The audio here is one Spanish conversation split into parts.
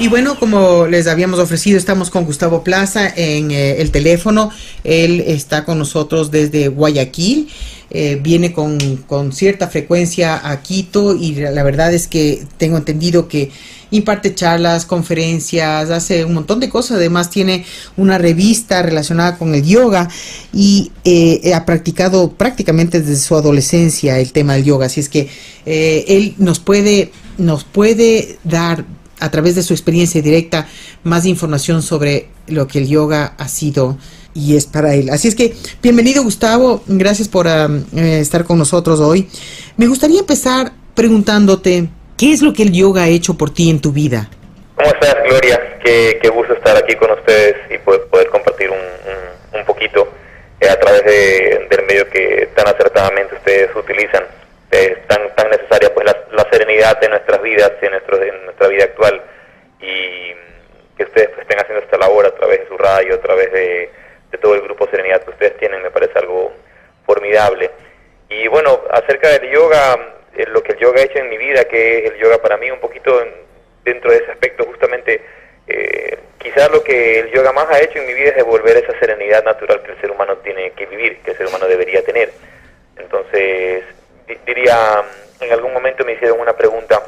Y bueno, como les habíamos ofrecido, estamos con Gustavo Plaza en el teléfono. Él está con nosotros desde Guayaquil. Viene con cierta frecuencia a Quito y la verdad es que tengo entendido que imparte charlas, conferencias, hace un montón de cosas. Además tiene una revista relacionada con el yoga y ha practicado prácticamente desde su adolescencia el tema del yoga. Así es que él nos puede dar a través de su experiencia directa más información sobre lo que el yoga ha sido y es para él. Así es que, bienvenido Gustavo, gracias por estar con nosotros hoy. Me gustaría empezar preguntándote, ¿qué es lo que el yoga ha hecho por ti en tu vida? ¿Cómo estás, Gloria? Qué gusto estar aquí con ustedes y poder compartir un poquito a través del medio que tan acertadamente ustedes utilizan. Es tan necesaria pues la serenidad de nuestras vidas, en nuestra vida actual, y que ustedes pues, estén haciendo esta labor a través de su radio, a través de todo el grupo Serenidad que ustedes tienen, me parece algo formidable. Y bueno, acerca del yoga, lo que el yoga ha hecho en mi vida, que es el yoga para mí un poquito dentro de ese aspecto justamente, quizás lo que el yoga más ha hecho en mi vida es devolver esa serenidad natural que el ser humano tiene que vivir, que el ser humano debería tener. Entonces, diría, en algún momento me hicieron una pregunta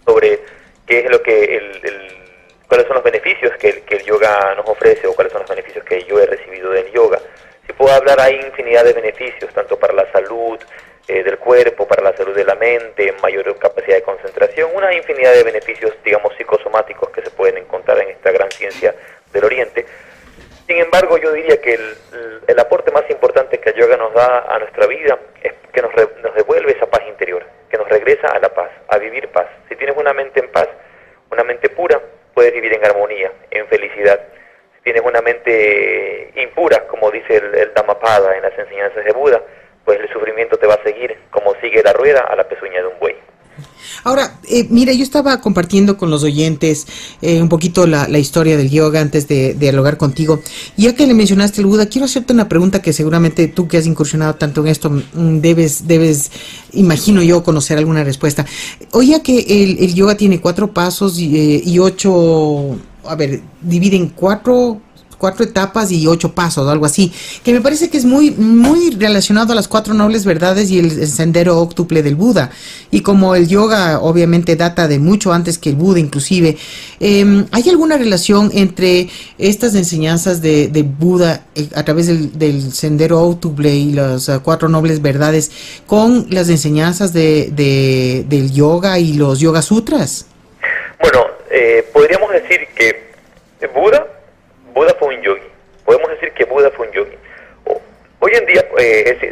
sobre qué es lo que cuáles son los beneficios que el yoga nos ofrece, o cuáles son los beneficios que yo he recibido del yoga. Si puedo hablar, hay infinidad de beneficios, tanto para la salud del cuerpo, para la salud de la mente, mayor capacidad de concentración, una infinidad de beneficios, digamos, psicosomáticos que se pueden encontrar en esta gran ciencia del Oriente. Sin embargo, yo diría que el aporte más importante que el yoga nos da a nuestra vida es que nos devuelve esa paz interior, que nos regresa a la paz, a vivir paz. Si tienes una mente en paz, una mente pura, puedes vivir en armonía, en felicidad. Si tienes una mente impura, como dice el Dhammapada en las enseñanzas de Buda, pues el sufrimiento te va a seguir como sigue la rueda a la pezuña de un buey. Ahora, mira, yo estaba compartiendo con los oyentes un poquito la historia del yoga antes de dialogar contigo. Y ya que le mencionaste el Buda, quiero hacerte una pregunta que seguramente tú, que has incursionado tanto en esto, debes, imagino yo, conocer alguna respuesta. Oía que el yoga tiene 4 pasos y 8, divide en 4 etapas y 8 pasos, algo así, que me parece que es muy relacionado a las 4 nobles verdades y el sendero óctuple del Buda. Y como el yoga obviamente data de mucho antes que el Buda inclusive, ¿hay alguna relación entre estas enseñanzas de Buda a través del sendero óctuple y las 4 nobles verdades con las enseñanzas del yoga y los Yoga Sutras? Bueno, podríamos decir que Buda fue un yogi. Podemos decir que Buda fue un yogi. Hoy en día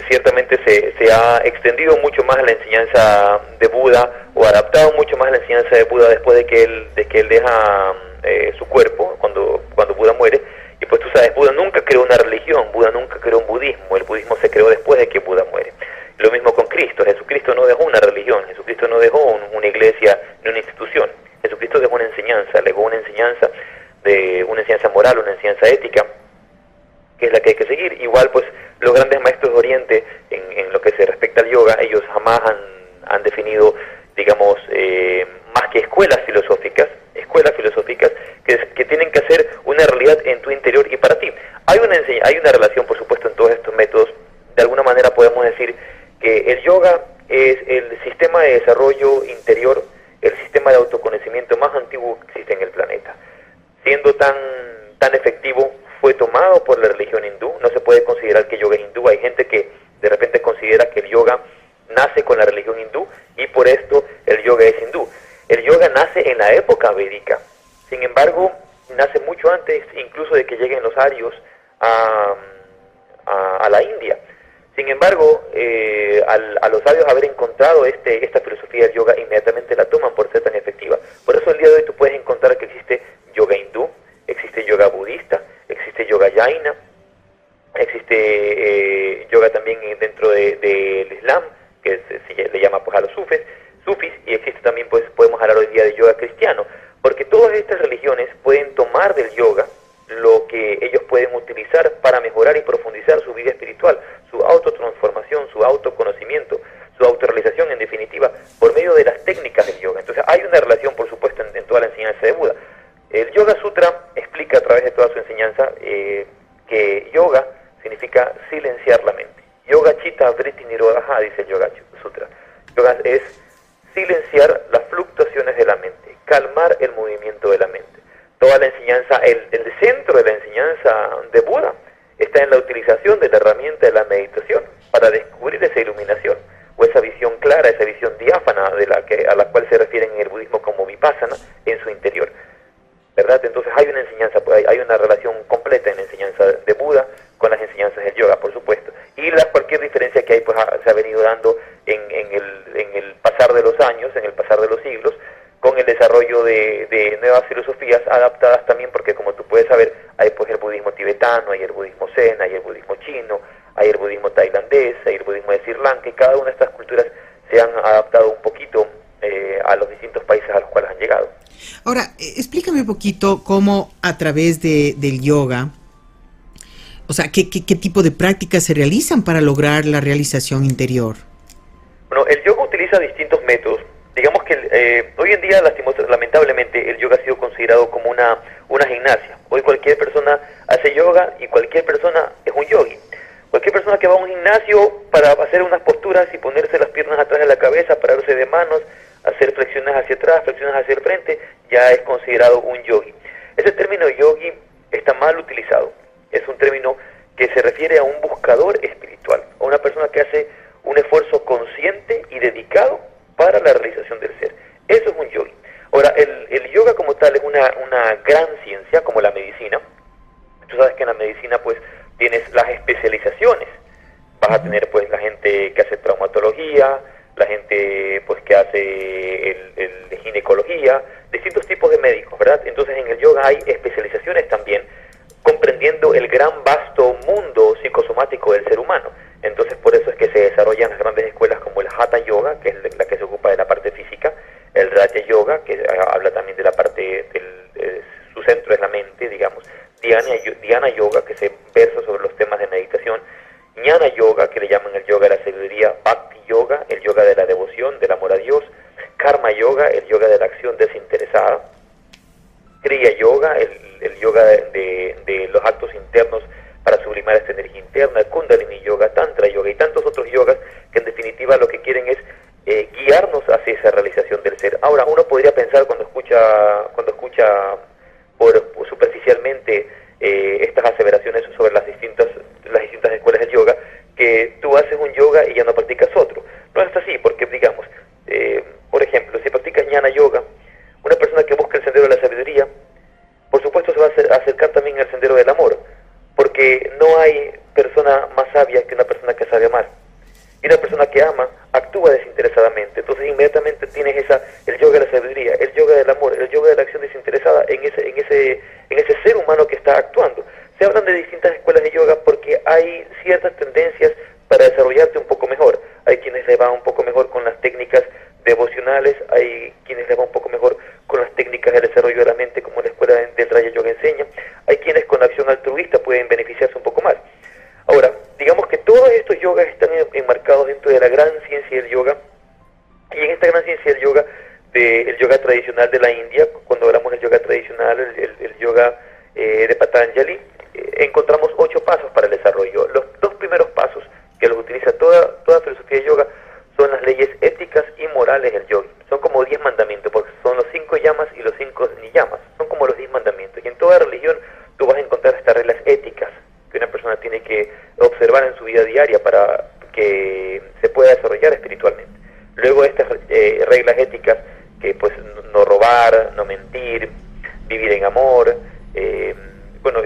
ciertamente se ha extendido mucho más la enseñanza de Buda, o adaptado mucho más la enseñanza de Buda después de que él deja su cuerpo, cuando Buda muere. Y pues tú sabes, Buda nunca creó una religión, Buda nunca creó un budismo, el budismo se creó después de que Buda muere. Lo mismo con Cristo, Jesucristo no dejó una religión, Jesucristo no dejó una iglesia ni una institución, Jesucristo dejó una enseñanza, legó una enseñanza moral, una enseñanza ética, que es la que hay que seguir. Igual pues los grandes maestros de Oriente en lo que se respecta al yoga, ellos jamás han definido, digamos, más que escuelas filosóficas que tienen que hacer una realidad en tu interior y para ti. Hay una relación, por supuesto, en todos estos métodos. De alguna manera podemos decir que el yoga es el sistema de desarrollo interior, el sistema de autoconocimiento más antiguo que existe en el planeta. Siendo tan efectivo, fue tomado por la religión hindú. No se puede considerar que el yoga es hindú. Hay gente que de repente considera que el yoga nace con la religión hindú y por esto el yoga es hindú. El yoga nace en la época védica. Sin embargo, nace mucho antes incluso de que lleguen los arios a la India. Sin embargo, a los sabios haber encontrado esta filosofía del yoga, inmediatamente la toman por ser tan efectiva. Por eso el día de hoy tú puedes encontrar que existe yoga hindú, existe yoga budista, existe yoga jaina, existe yoga también dentro del Islam, que se le llama pues a los sufis, y existe también, pues podemos hablar hoy día de yoga cristiano, porque todas estas religiones pueden tomar del yoga lo que ellos pueden utilizar para mejorar y profundizar su vida espiritual, su autotransformación, su autoconocimiento, su autorrealización, en definitiva, por medio de las técnicas del yoga. Entonces hay una relación, por supuesto, en toda la enseñanza de Buda. enseñanza que yoga significa silenciar la mente. Yoga chitta vritti nirodha, dice el Yoga Sutra. Yoga es silenciar las fluctuaciones de la mente, calmar el movimiento de la mente. Toda la enseñanza, el centro de la enseñanza de Buda está en la utilización de la herramienta de la meditación para descubrir esa iluminación o esa visión clara, esa visión diáfana a la cual se refieren en el budismo como vipassana en su interior, ¿verdad? Entonces hay una enseñanza, hay una relación completa en la enseñanza de Buda con las enseñanzas del yoga, por supuesto, y cualquier diferencia que hay pues se ha venido dando en el pasar de los años, en el pasar de los siglos, con el desarrollo de nuevas filosofías adaptadas también, porque como tú puedes saber, hay pues el budismo tibetano, hay el budismo zen, hay el budismo chino, hay el budismo tailandés, hay el budismo de Sri Lanka, y cada una de estas culturas se han adaptado un poquito a los distintos países a los cuales han llegado. Ahora, explícame un poquito cómo a través del yoga, o sea, qué tipo de prácticas se realizan para lograr la realización interior. Bueno, el yoga utiliza distintos métodos. Digamos que hoy en día, lamentablemente, el yoga ha sido considerado como una gimnasia. Hoy cualquier persona hace yoga y cualquier persona es un yogi. Cualquier persona que va a un gimnasio para hacer unas posturas y ponerse las piernas atrás de la cabeza, pararse de manos, hacer flexiones hacia atrás, flexiones hacia el frente, ya es considerado un yogi. Ese término yogi está mal utilizado. Es un término que se refiere a un buscador espiritual, a una persona que hace un esfuerzo consciente y dedicado para la realización del ser. Eso es un yogi. Ahora, el yoga como tal es una gran ciencia, como la medicina. Tú sabes que en la medicina pues tienes las especializaciones. Vas a tener pues la gente que hace traumatología, la gente pues que hace el ginecología, distintos tipos de médicos, ¿verdad? Entonces en el yoga hay especializaciones también, comprendiendo el gran vasto mundo psicosomático del ser humano. Entonces por eso es que se desarrollan las grandes escuelas como el Hatha Yoga, que es la que se ocupa de la parte física, el Raja Yoga, que habla también de la parte, su centro es la mente, digamos, Dhyana Yoga, que se versa sobre los temas de meditación, Jnana Yoga, que le llaman el yoga de la sabiduría, Bhakti Yoga, el yoga de la devoción, del amor a Dios, Karma Yoga, el yoga de la acción desinteresada, Kriya Yoga, el yoga de los actos internos para sublimar esta energía interna, Kundalini Yoga, Tantra Yoga y tantos otros yogas que en definitiva lo que quieren es guiarnos hacia esa realización del ser. Ahora, uno podría pensar cuando escucha superficialmente estas aseveraciones sobre las distintas escuelas del yoga, que tú haces un yoga y ya no practicas otro. No es así, porque digamos, por ejemplo, si practicas Jnana Yoga, una persona que busca el sendero de la sabiduría, por supuesto se va a acercar también al sendero del amor, porque no hay persona más sabia que una persona que sabe amar. Y una persona que ama actúa desinteresadamente. Entonces inmediatamente tienes el yoga de la sabiduría, el yoga del amor, el yoga de la acción desinteresada en ese ser humano que está actuando. Se hablan de distintas escuelas de yoga porque hay ciertas tendencias para desarrollarte un poco mejor. Hay quienes le va un poco mejor con las técnicas devocionales, hay quienes le va un poco mejor con las técnicas de desarrollo de la mente, como la escuela del Raja Yoga enseña. Hay quienes con acción altruista pueden beneficiarse un poco más. Ahora, digamos que todos estos yogas están enmarcados dentro de la gran ciencia del yoga, y en esta gran ciencia del yoga, del yoga tradicional de la India, cuando hablamos del yoga tradicional, el yoga de Patanjali, encontramos 8 pasos para el desarrollo. Los 2 primeros pasos que los utiliza toda filosofía de yoga son las leyes éticas y morales del yogi. Son como 10 mandamientos, porque son los 5 yamas y los 5 niyamas. Son como los 10 mandamientos. Y en toda religión tú vas a encontrar estas reglas éticas que una persona tiene que observar en su vida diaria para que se pueda desarrollar espiritualmente. Luego estas reglas éticas, que pues no robar, no mentir, vivir en amor, bueno,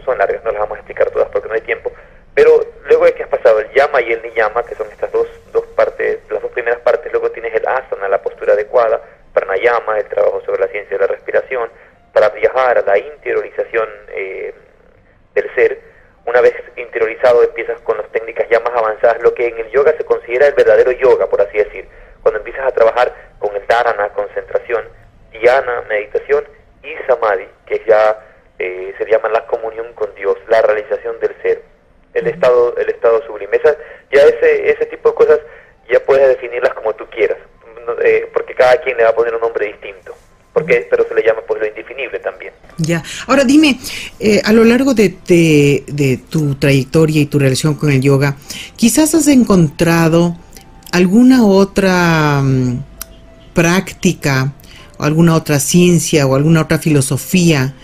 son largas, no las vamos a explicar todas porque no hay tiempo, pero luego de que has pasado el yama y el niyama, que son estas dos partes, las 2 primeras partes, luego tienes el asana, la postura adecuada, pranayama, el trabajo sobre la ciencia de la respiración, para viajar a la interiorización del ser. Una vez interiorizado empiezas con las técnicas ya más avanzadas, lo que en el yoga se considera el verdadero yoga, por así decir, cuando empiezas a trabajar con el dharana, concentración, dhyana, meditación, y samadhi, que ya se llama la comunión con Dios, la realización del ser, el estado sublime. Ese tipo de cosas ya puedes definirlas como tú quieras, porque cada quien le va a poner un nombre distinto, pero se le llama pues lo indefinible también. Ya. Ahora dime, a lo largo de tu trayectoria y tu relación con el yoga, quizás has encontrado alguna otra práctica, o alguna otra ciencia, o alguna otra filosofía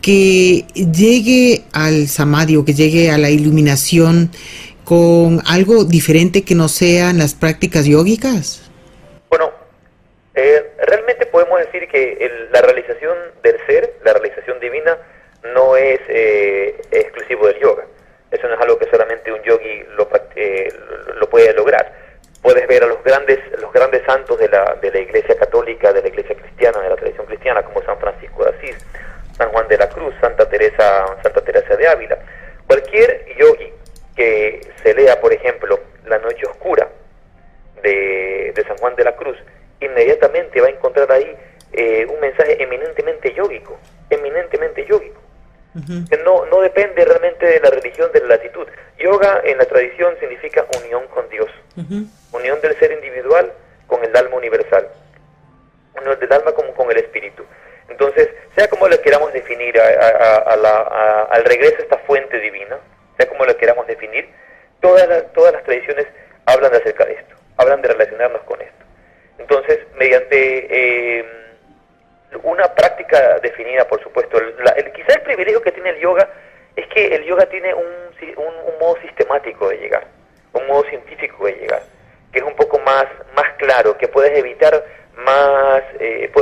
que llegue al samadhi o que llegue a la iluminación con algo diferente que no sean las prácticas yógicas. Bueno, realmente podemos decir que la realización del ser, la realización divina, no es exclusivo del yoga. Eso no es algo que solamente un yogi lo puede lograr. Puedes ver a los grandes santos de la Iglesia católica, de la Iglesia cristiana, de la tradición cristiana, como San Francisco de Asís, San Juan de la Cruz, Santa Teresa de Ávila. Cualquier yogi que se lea, por ejemplo, La Noche Oscura de San Juan de la Cruz, inmediatamente va a encontrar ahí un mensaje eminentemente yógico, que no depende realmente de la religión, de la latitud. Yoga en la tradición significa unión con Dios, unión del ser individual con el alma universal, unión del alma como con el espíritu. Entonces, sea como lo queramos definir al regreso a esta fuente divina, sea como lo queramos definir, todas las tradiciones hablan de acerca de esto, hablan de relacionarnos con esto. Entonces, mediante una práctica definida, por supuesto, quizá el privilegio que tiene el yoga es que el yoga tiene un modo sistemático de llegar, un modo científico de llegar, que es un poco más claro, que puedes evitar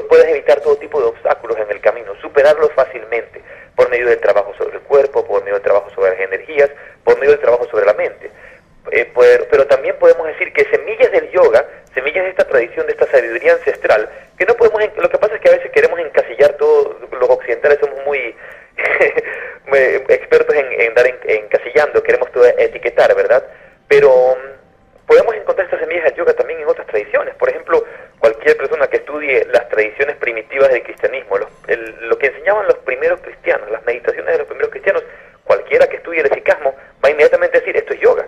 puedes evitar todo tipo de obstáculos en el camino, superarlos fácilmente, por medio del trabajo sobre el cuerpo, por medio del trabajo sobre las energías, por medio del trabajo sobre la mente. Pero también podemos decir que semillas del yoga, semillas de esta tradición, de esta sabiduría ancestral, que no podemos, lo que pasa es que a veces queremos encasillar todo, los occidentales somos muy expertos en dar encasillando, queremos todo etiquetar, ¿verdad? Pero podemos encontrar estas semillas del yoga también en otras tradiciones. Por ejemplo, cualquier persona que estudie las tradiciones primitivas del cristianismo, lo que enseñaban los primeros cristianos, las meditaciones de los primeros cristianos, cualquiera que estudie el esikasmo va inmediatamente a decir, esto es yoga.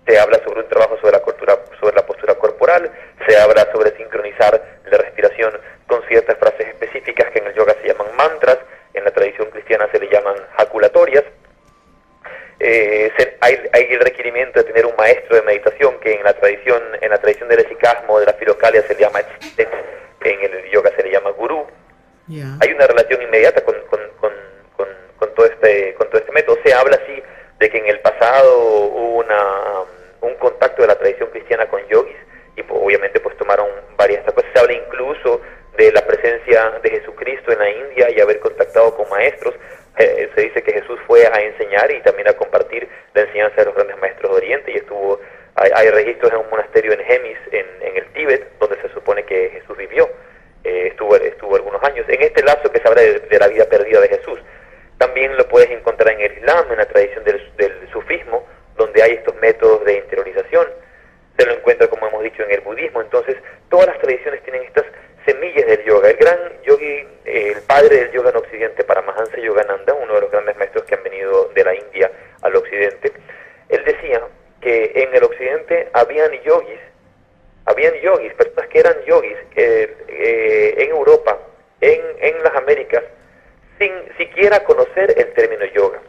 Se habla sobre un trabajo sobre la postura corporal, se habla sobre sincronizar la respiración con ciertas frases específicas que en el yoga se llaman mantras, en la tradición cristiana se le llaman jaculatorias. Hay el requerimiento de tener un maestro de meditación que en la tradición del esikasmo, de la filocalia, se le llama tzitz, en el yoga se le llama gurú. Yeah. Hay una relación inmediata con todo este método. Se habla así de que en el pasado hubo un contacto de la tradición cristiana con yogis y obviamente pues tomaron varias cosas. Se habla incluso de la presencia de Jesucristo en la India y haber contactado con maestros. Se dice que Jesús fue a enseñar y también a compartir la enseñanza de los grandes maestros de Oriente, y hay registros en un monasterio en Hemis, en el Tíbet, donde se supone que Jesús vivió, estuvo algunos años. En este lapso que se habla de la vida perdida de Jesús. También lo puedes encontrar en el Islam, en la tradición del sufismo, donde hay estos métodos de interiorización. Se lo encuentra, como hemos dicho, en el budismo. Entonces, todas las tradiciones tienen estas semillas del yoga. El gran yogi, el padre del yoga en Occidente, Paramahansa Yogananda, uno de los grandes maestros que han venido de la India al Occidente, él decía que en el Occidente habían yogis, personas que eran yogis en Europa, en las Américas, sin siquiera conocer el término yoga,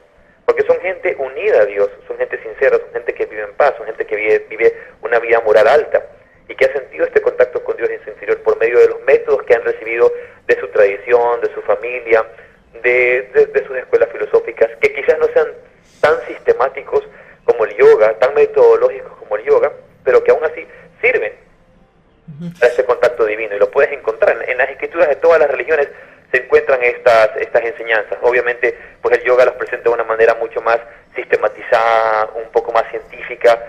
porque son gente unida a Dios, son gente sincera, son gente que vive en paz, son gente que vive una vida moral alta y que ha sentido este contacto con Dios en su interior por medio de los métodos que han recibido de su tradición, de su familia, de sus escuelas filosóficas, que quizás no sean tan sistemáticos como el yoga, tan metodológicos como el yoga, pero que aún así sirven a ese contacto divino, y lo puedes encontrar en las escrituras de todas las religiones. Se encuentran estas enseñanzas. Obviamente, pues el yoga los presenta de una manera mucho más sistematizada, un poco más científica.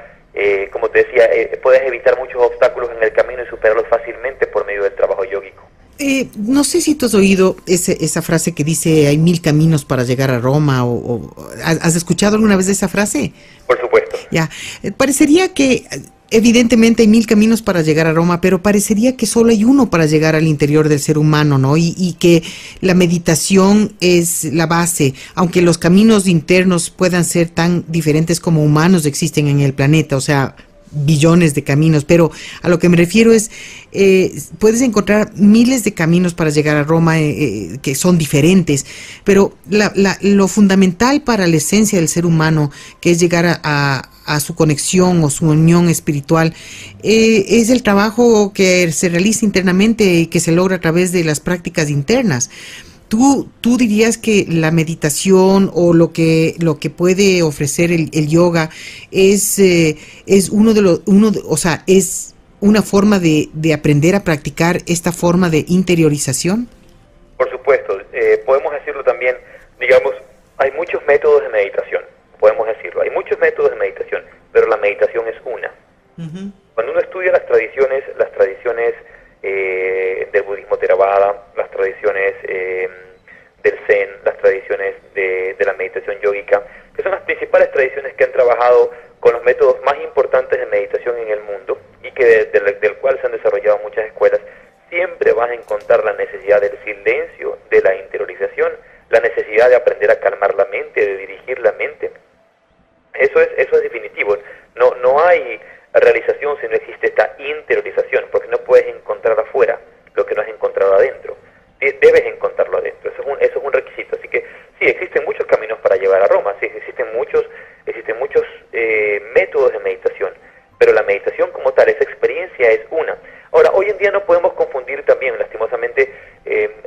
Como te decía, puedes evitar muchos obstáculos en el camino y superarlos fácilmente por medio del trabajo yógico. No sé si tú has oído esa frase que dice hay 1000 caminos para llegar a Roma, ¿has escuchado alguna vez de esa frase? Por supuesto. Ya, parecería que evidentemente hay 1000 caminos para llegar a Roma, pero parecería que solo hay uno para llegar al interior del ser humano, ¿no? Y que la meditación es la base, aunque los caminos internos puedan ser tan diferentes como humanos existen en el planeta. O sea, billones de caminos, pero a lo que me refiero es, puedes encontrar miles de caminos para llegar a Roma que son diferentes, pero lo fundamental para la esencia del ser humano, que es llegar a su conexión o su unión espiritual, es el trabajo que se realiza internamente y que se logra a través de las prácticas internas. ¿Tú dirías que la meditación o lo que puede ofrecer el yoga es es una forma de aprender a practicar esta forma de interiorización? Por supuesto, podemos decirlo también, digamos, hay muchos métodos de meditación, podemos decirlo, hay muchos métodos de meditación, pero la meditación es una. Uh-huh. Cuando uno estudia las tradiciones del budismo Theravada, las tradiciones del Zen, las tradiciones de la meditación yógica, que son las principales tradiciones que han trabajado con los métodos más importantes de meditación en el mundo y que del cual se han desarrollado muchas escuelas, siempre vas a encontrar la necesidad del silencio, de la interiorización, la necesidad de aprender a calmar la mente, de dirigir la mente. Eso es definitivo. No hay realización si no existe esta interiorización, porque no puedes encontrar afuera lo que no has encontrado adentro. Debes encontrarlo adentro, eso es un requisito. Así que sí, existen muchos caminos para llegar a Roma, sí, existen muchos métodos de meditación, pero la meditación como tal, esa experiencia es una. Ahora, hoy en día no podemos confundir también, lastimosamente,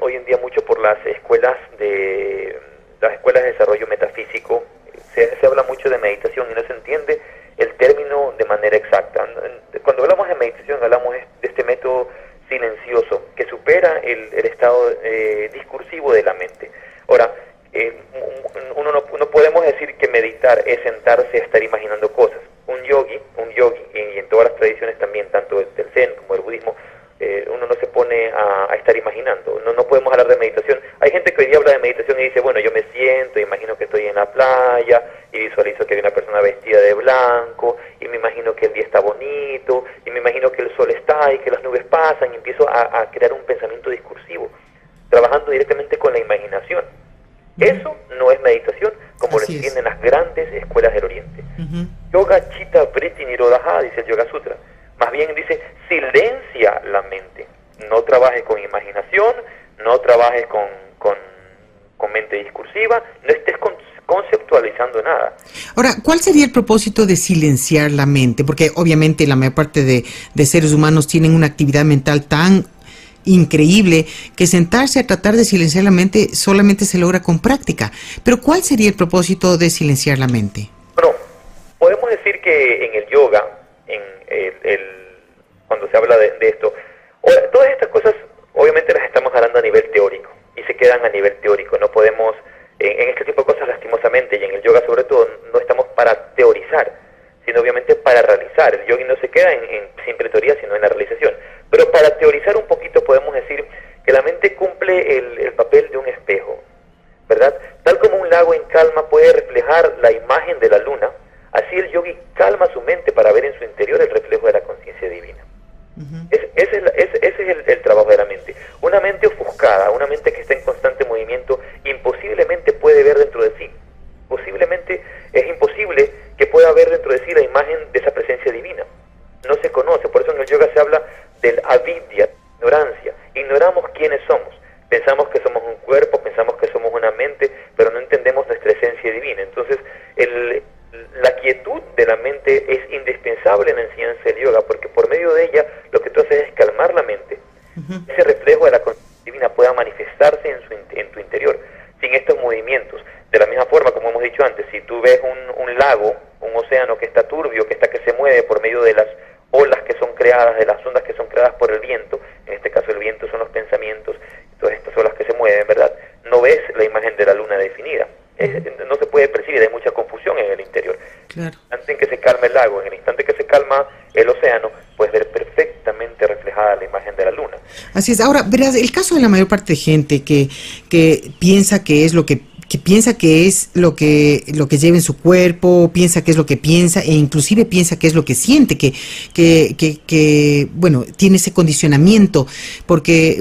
hoy en día mucho por las escuelas de desarrollo metafísico, se habla mucho de meditación y no se entiende el término de manera exacta. Cuando hablamos de meditación, hablamos de este método silencioso que supera el estado discursivo de la mente. Ahora, no podemos decir que meditar es sentarse a estar imaginando cosas. Un yogi, y en todas las tradiciones también, tanto del Zen como del budismo, uno no se pone a estar imaginando. No podemos hablar de meditación. Hay gente que hoy día habla de meditación y dice, bueno, yo me siento, imagino que estoy en la playa y visualizo que hay una persona vestida de blanco y me imagino que el día está bonito y me imagino que el sol está y que las nubes pasan y empiezo a crear un pensamiento discursivo, trabajando directamente con la imaginación. Eso no es meditación como lo entienden las grandes escuelas del Oriente. Uh-huh. Yoga Chitta Vritti Nirodha, dice el Yoga Sutra. Más bien dice, silencia la mente. No trabajes con imaginación, no trabajes con mente discursiva, no estés conceptualizando nada. Ahora, ¿cuál sería el propósito de silenciar la mente? Porque obviamente la mayor parte de seres humanos tienen una actividad mental tan increíble que sentarse a tratar de silenciar la mente solamente se logra con práctica. Pero ¿cuál sería el propósito de silenciar la mente? Bueno, podemos decir que en el yoga, cuando se habla de esto, todas estas cosas obviamente las estamos hablando a nivel teórico y se quedan a nivel teórico. No podemos, en este tipo de cosas lastimosamente, y en el yoga sobre todo, no estamos para teorizar, sino obviamente para realizar. El yogi no se queda en simple teoría, sino en la realización. Pero para teorizar un poquito podemos decir que la mente cumple el papel de un espejo, ¿verdad? Tal como un lago en calma puede reflejar la imagen de la luna, así el yogi calma su mente para ver en su interior el reflejo de la conciencia divina. Uh-huh. Ese es el trabajo de la mente. Una mente ofuscada, una mente que está en constante movimiento, imposiblemente puede ver dentro de sí. Posiblemente es imposible que pueda ver dentro de sí la imagen de esa presencia divina. No se conoce, por eso en el yoga se habla del avidya, ignorancia. Ignoramos quiénes somos. Pensamos que somos un cuerpo, pensamos que somos una mente, pero no entendemos nuestra esencia divina. Entonces, la quietud de la mente es indispensable en la enseñanza del yoga, porque por medio de ella lo que tú haces es calmar la mente. Uh-huh. Ese reflejo de la conciencia divina pueda manifestarse en tu interior, sin estos movimientos. De la misma forma, como hemos dicho antes, si tú ves un lago, un océano que está turbio, que se mueve por medio de las olas que son creadas, de las ondas que son creadas por el viento, en este caso el viento son los pensamientos, todas estas olas que se mueven, ¿verdad? No ves la imagen de la luna definida. No se puede percibir, hay mucha confusión en el interior. Claro. Antes en que se calma el lago, en el instante que se calma el océano, puedes ver perfectamente reflejada la imagen de la luna. Así es. Ahora, verás, el caso de la mayor parte de gente que piensa que es lo que piensa que es lo que lleva en su cuerpo, piensa que es lo que piensa e inclusive piensa que es lo que siente, que bueno, tiene ese condicionamiento, porque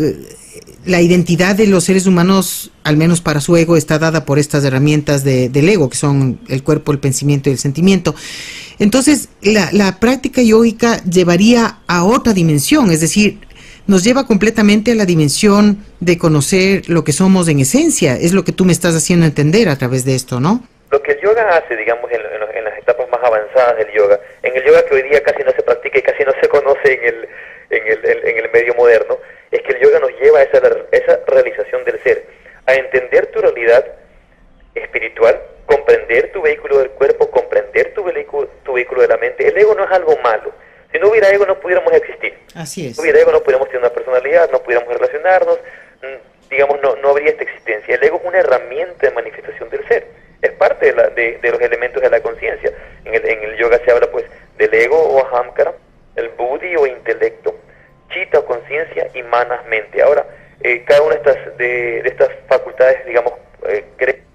la identidad de los seres humanos, al menos para su ego, está dada por estas herramientas del ego, que son el cuerpo, el pensamiento y el sentimiento. Entonces, la práctica yógica llevaría a otra dimensión, es decir, nos lleva completamente a la dimensión de conocer lo que somos en esencia. Es lo que tú me estás haciendo entender a través de esto, ¿no? Lo que el yoga hace, digamos, en las etapas más avanzadas del yoga, en el yoga que hoy día casi no se practica y casi no se conoce en el medio moderno, es que el yoga nos lleva a esa realización del ser, a entender tu realidad espiritual, comprender tu vehículo del cuerpo, comprender tu vehículo de la mente. El ego no es algo malo. Si no hubiera ego no pudiéramos existir. Así es. Si no hubiera ego no pudiéramos tener una personalidad, no pudiéramos relacionarnos, digamos, no habría esta existencia. El ego es una herramienta de manifestación del ser. Es parte de los elementos de la conciencia. En el yoga se habla pues del ego o ahamkara, el buddhi o intelecto, chitta o conciencia y manas mente. Ahora, cada una de estas facultades, digamos,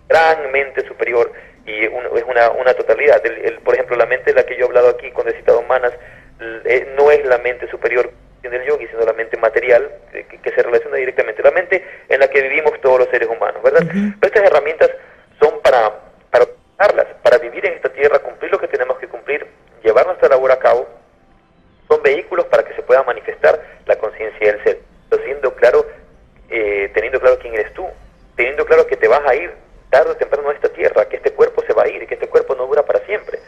gran mente superior y es una totalidad. Por ejemplo, la mente de la que yo he hablado aquí cuando he citado manas, no es la mente superior del yogi, sino la mente material que se relaciona directamente, la mente en la que vivimos todos los seres humanos, ¿verdad? Pero estas herramientas son para usarlas, para vivir en esta tierra, cumplir lo que tenemos que cumplir, llevar nuestra labor a cabo. Son vehículos para que se pueda manifestar la conciencia del ser, teniendo claro quién eres tú, teniendo claro que te vas a ir tarde o temprano a esta tierra, que este cuerpo se va a ir y que este cuerpo no dura para siempre.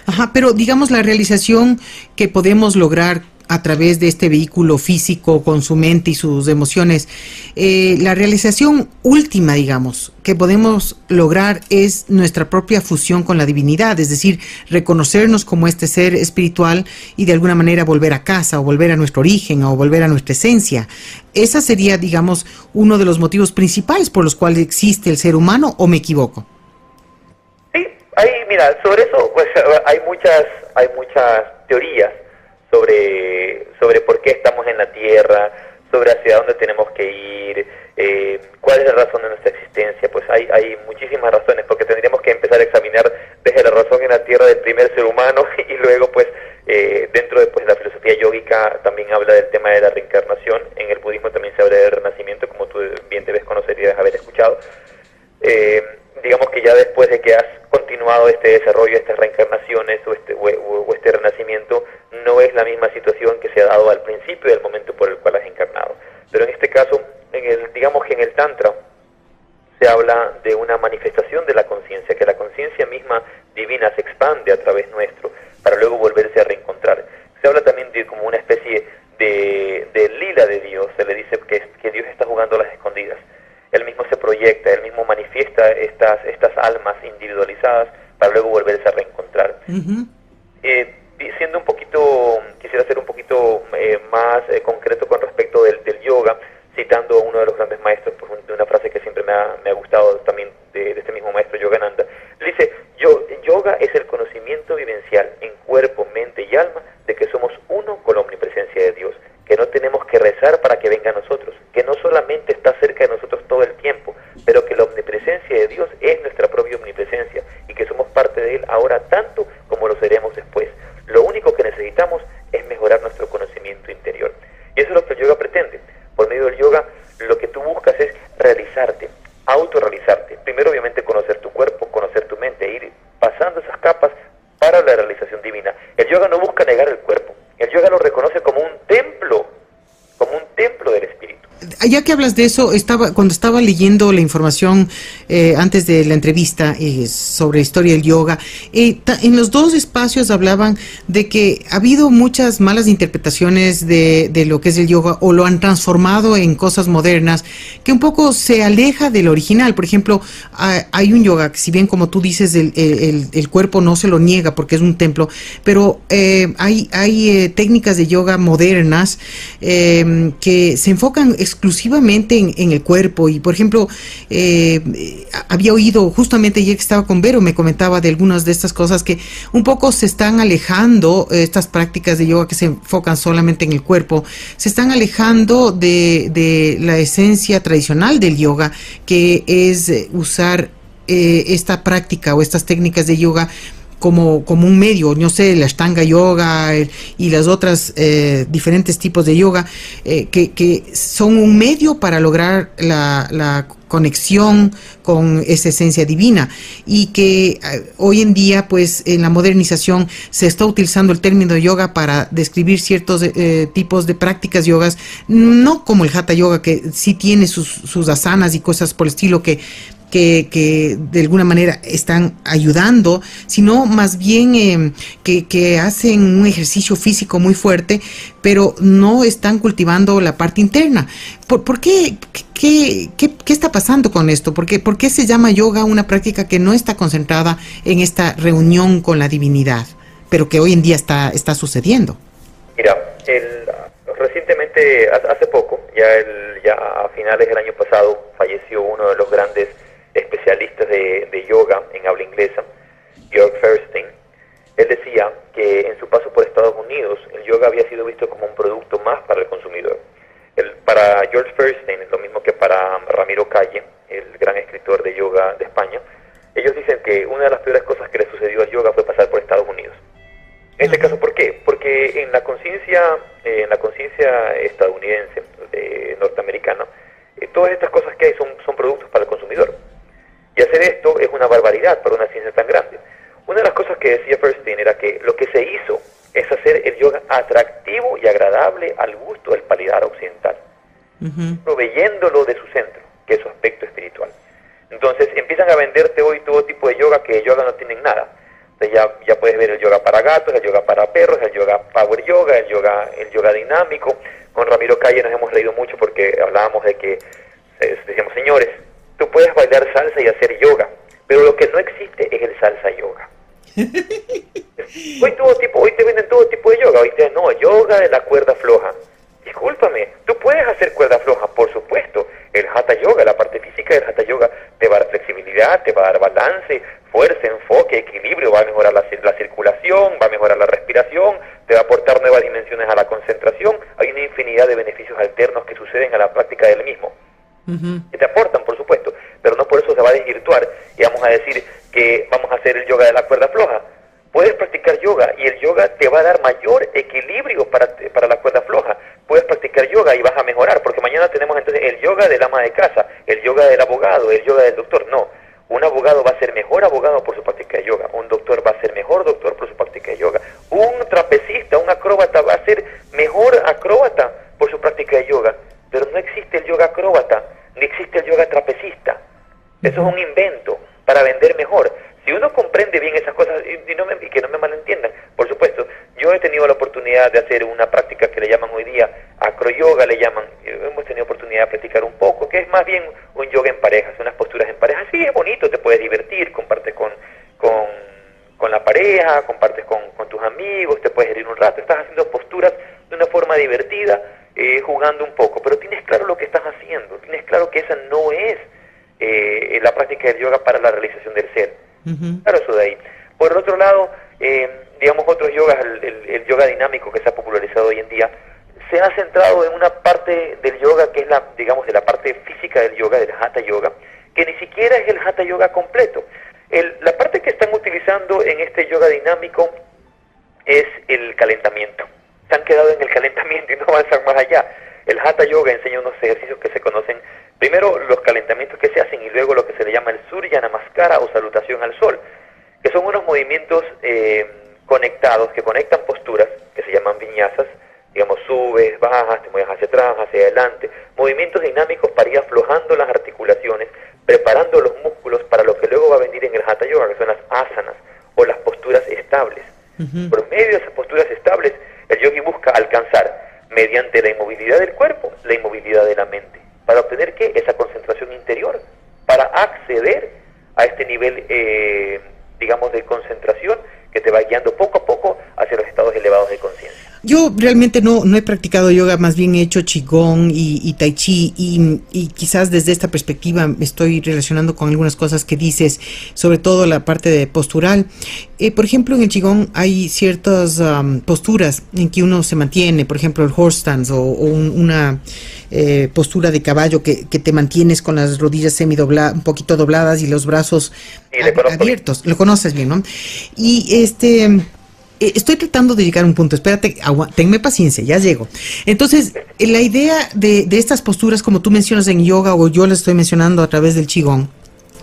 Ajá, pero digamos la realización que podemos lograr a través de este vehículo físico con su mente y sus emociones, la realización última, digamos, que podemos lograr es nuestra propia fusión con la divinidad, es decir, reconocernos como este ser espiritual y de alguna manera volver a casa o volver a nuestro origen o volver a nuestra esencia. Esa sería, digamos, uno de los motivos principales por los cuales existe el ser humano, ¿o me equivoco? Sí, mira, sobre eso pues hay muchas teorías sobre por qué estamos en la Tierra, sobre hacia dónde tenemos que ir, cuál es la razón de nuestra existencia. Pues hay muchísimas razones, porque tendríamos que empezar a examinar desde la razón en la Tierra del primer ser humano y luego pues dentro de pues, la filosofía yógica también habla del tema de la reencarnación. En el budismo también se habla del renacimiento, como tú bien debes conocer y debes haber escuchado. Digamos que ya después de que has continuado este desarrollo, estas reencarnaciones o este renacimiento, no es la misma situación que se ha dado al principio del momento por el cual has encarnado. Pero en este caso, digamos que en el Tantra se habla de una manifestación de la conciencia, que la conciencia misma divina se expande a través nuestro para luego volverse a reencontrar. Se habla también de como una especie de lila de Dios. Se le dice que Dios está jugando a las escondidas. Él mismo se proyecta, él mismo manifiesta estas almas individualizadas para luego volverse a reencontrar. Quisiera ser un poquito más concreto con respecto del yoga, citando a uno de los grandes maestros, pues, de una frase que siempre me ha gustado también de este mismo maestro Yogananda. Le dice, yoga es el conocimiento vivencial en cuerpo, mente y alma de que somos uno con la omnipresencia de Dios, que no tenemos que rezar para que venga a nosotros, que no solamente está cerca de nosotros todo el tiempo, pero que la omnipresencia de Dios es nuestra propia omnipresencia y que somos parte de Él ahora tanto como lo seremos después. Lo único que necesitamos es mejorar nuestro conocimiento interior. Y eso es lo que el yoga pretende. Por medio del yoga, lo que tú buscas es realizarte, autorrealizarte. Primero, obviamente, conocer tu cuerpo, conocer tu mente, ir pasando esas capas para la realización divina. El yoga no busca negar el cuerpo. El yoga lo reconoce como un templo del espíritu. Ya que hablas de eso, cuando estaba leyendo la información antes de la entrevista sobre historia del yoga, en los dos espacios hablaban de que ha habido muchas malas interpretaciones de lo que es el yoga, o lo han transformado en cosas modernas que un poco se aleja del original. Por ejemplo, hay un yoga que, si bien como tú dices, el cuerpo no se lo niega porque es un templo, pero hay técnicas de yoga modernas que se enfocan exclusivamente en el cuerpo. Y por ejemplo, había oído justamente ayer que estaba con Vero, me comentaba de algunas de estas cosas que un poco se están alejando, estas prácticas de yoga que se enfocan solamente en el cuerpo, se están alejando de la esencia tradicional del yoga, que es usar esta práctica o estas técnicas de yoga como un medio, no sé, la Ashtanga Yoga y las otras diferentes tipos de yoga, que son un medio para lograr la conexión con esa esencia divina, y que hoy en día, pues en la modernización se está utilizando el término yoga para describir ciertos tipos de prácticas yogas, no como el Hatha Yoga, que sí tiene sus asanas y cosas por el estilo que de alguna manera están ayudando, sino más bien que hacen un ejercicio físico muy fuerte, pero no están cultivando la parte interna. ¿Por qué? ¿Qué está pasando con esto? ¿Por qué se llama yoga una práctica que no está concentrada en esta reunión con la divinidad, pero que hoy en día está sucediendo? Mira, recientemente, hace poco, ya a finales del año pasado, falleció uno de los grandes especialistas de yoga en habla inglesa, Georg Feuerstein. Él decía que en su paso por Estados Unidos, el yoga había sido visto como un producto más para el consumidor. Para George Feuerstein, lo mismo que para Ramiro Calle, el gran escritor de yoga de España, ellos dicen que una de las peores cosas que le sucedió al yoga fue pasar por Estados Unidos. En este caso, ¿por qué? Porque en la conciencia estadounidense, norteamericana, todas estas cosas que hay son productos para el consumidor. Y hacer esto es una barbaridad para una ciencia tan grande. Una de las cosas que decía Feuerstein era que lo que se hizo es hacer el yoga atractivo y agradable al gusto del paladar occidental, proveyéndolo de su centro, que es su aspecto espiritual. Entonces empiezan a venderte hoy todo tipo de yoga que de yoga no tienen nada. Entonces ya puedes ver el yoga para gatos, el yoga para perros, el yoga power yoga, el yoga dinámico. Con Ramiro Calle nos hemos reído mucho porque hablábamos de que decíamos, señores, tú puedes bailar salsa y hacer yoga, pero lo que no existe es el salsa yoga. Hoy te venden todo tipo de yoga. Hoy te dicen, no, yoga de la cuerda floja. Discúlpame, tú puedes hacer cuerda floja, por supuesto. El Hatha Yoga, la parte física del Hatha Yoga, te va a dar flexibilidad, te va a dar balance, fuerza, enfoque, equilibrio, va a mejorar la circulación, va a mejorar la respiración, te va a aportar nuevas dimensiones a la concentración. Hay una infinidad de beneficios alternos que suceden a la práctica del mismo, que te aportan, por supuesto, pero no por eso se va a desvirtuar y vamos a decir que vamos a hacer el yoga de la cuerda floja. Puedes practicar yoga y el yoga te va a dar mayor equilibrio para la cuerda floja. Puedes practicar yoga y vas a mejorar, porque mañana tenemos entonces el yoga del ama de casa, el yoga del abogado, el yoga del doctor. No, un abogado va a ser mejor abogado por su práctica de yoga, un doctor va a ser mejor doctor por su práctica de yoga, un trapecista, un acróbata va a ser mejor acróbata por su práctica de yoga, pero no existe el yoga acróbata, ni existe el yoga trapecista. Eso es un invento para vender mejor. Si uno comprende bien esas cosas, y que no me malentiendan, por supuesto, yo he tenido la oportunidad de hacer una práctica que le llaman hoy día acroyoga, hemos tenido oportunidad de practicar un poco, que es más bien un yoga en parejas, unas posturas en parejas. Sí, es bonito, te puedes divertir, compartes con la pareja, compartes con tus amigos, te puedes reír un rato, estás haciendo posturas de una forma divertida, jugando un poco, pero tienes claro lo que estás haciendo, tienes claro que esa no es la práctica del yoga para la realización del ser. Claro, eso de ahí. Por el otro lado, digamos, otros yogas, el yoga dinámico que se ha popularizado hoy en día, se ha centrado en una parte del yoga que es digamos, de la parte física del yoga, del Hatha Yoga, que ni siquiera es el Hatha Yoga completo. La parte que están utilizando en este yoga dinámico es el calentamiento. Se han quedado en el calentamiento y no avanzan más allá. El Hatha Yoga enseña unos ejercicios que se conocen, primero los calentamientos que se hacen y luego lo que se le llama el Surya Namaskara o salutación al sol, que son unos movimientos conectados, que conectan posturas, que se llaman viñasas, digamos, subes, bajas, te mueves hacia atrás, hacia adelante, movimientos dinámicos para ir aflojando las articulaciones, preparando los músculos para lo que luego va a venir en el Hatha Yoga, que son las asanas o las posturas estables. Por medio de esas posturas estables, el yogi busca alcanzar, mediante la inmovilidad del cuerpo, la inmovilidad de la mente, para obtener ¿qué? Esa concentración interior, para acceder a este nivel, digamos, de concentración que te va guiando poco a poco hacia los estados elevados de conciencia. Yo realmente no he practicado yoga, más bien he hecho qigong y tai chi y quizás desde esta perspectiva me estoy relacionando con algunas cosas que dices, sobre todo la parte de postural. Por ejemplo, en el qigong hay ciertas posturas en que uno se mantiene, por ejemplo el horse stance una postura de caballo que te mantienes con las rodillas semidobladas, un poquito dobladas y los brazos abiertos. Lo conoces bien, ¿no? Y estoy tratando de llegar a un punto, espérate, tenme paciencia, ya llego. Entonces, la idea de estas posturas, como tú mencionas en yoga, o yo las estoy mencionando a través del qigong,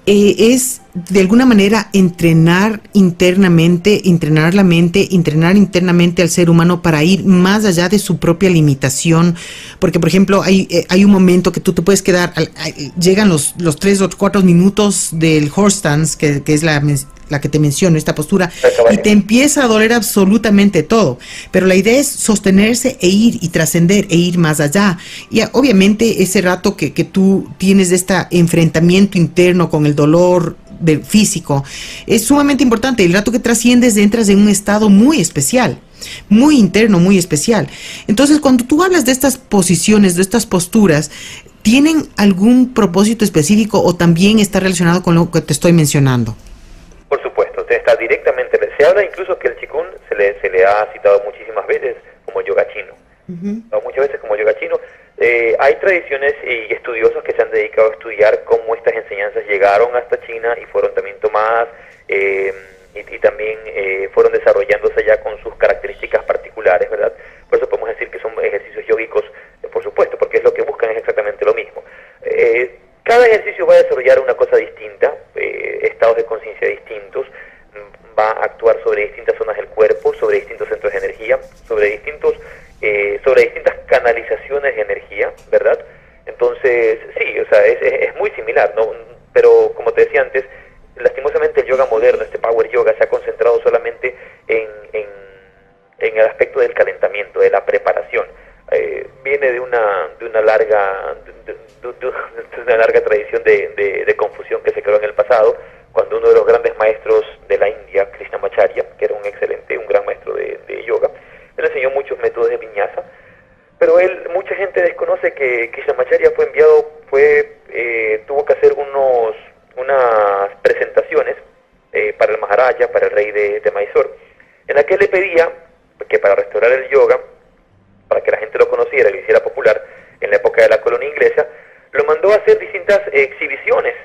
es de alguna manera entrenar internamente, entrenar la mente, entrenar internamente al ser humano para ir más allá de su propia limitación, porque por ejemplo hay un momento que tú te puedes quedar, llegan los 3 o 4 minutos del horse stance, que es la que te menciono, esta postura, y te empieza a doler absolutamente todo, pero la idea es sostenerse e ir y trascender e ir más allá, y obviamente ese rato que tú tienes de este enfrentamiento interno con el dolor del físico es sumamente importante. El rato que trasciendes entras en un estado muy especial, muy interno, muy especial. Entonces cuando tú hablas de estas posiciones, de estas posturas, ¿tienen algún propósito específico o también está relacionado con lo que te estoy mencionando? Por supuesto, está directamente, se habla incluso que el Qigong se le ha citado muchísimas veces como yoga chino, o muchas veces como yoga chino. Hay tradiciones y estudiosos que se han dedicado a estudiar cómo estas enseñanzas llegaron hasta China y fueron también tomadas y también fueron desarrollándose ya con sus características particulares, ¿verdad? Por eso podemos decir que son ejercicios yógicos, por supuesto, porque es lo que buscan es exactamente lo mismo. Cada ejercicio va a desarrollar una cosa distinta, estados de conciencia distintos, va a actuar sobre distintas zonas del cuerpo, sobre distintos centros de energía, sobre distintas canalizaciones de energía, ¿verdad? Entonces, sí, o sea, es muy similar, ¿no? Pero como te decía antes, lastimosamente el yoga moderno, este power yoga, se ha concentrado solamente en el aspecto del calentamiento, de la preparación. Viene de una larga tradición de confusión que se creó en el pasado, cuando uno de los grandes maestros de la India, Krishnamacharya, que era un gran maestro de yoga, él enseñó muchos métodos de viñasa, pero mucha gente desconoce que Krishnamacharya tuvo que hacer unas presentaciones para el Maharaja, para el rey de Mysore, en la que le pedía que para restaurar el yoga, para que la gente lo conociera y lo hiciera popular en la época de la colonia inglesa, lo mandó a hacer distintas exhibiciones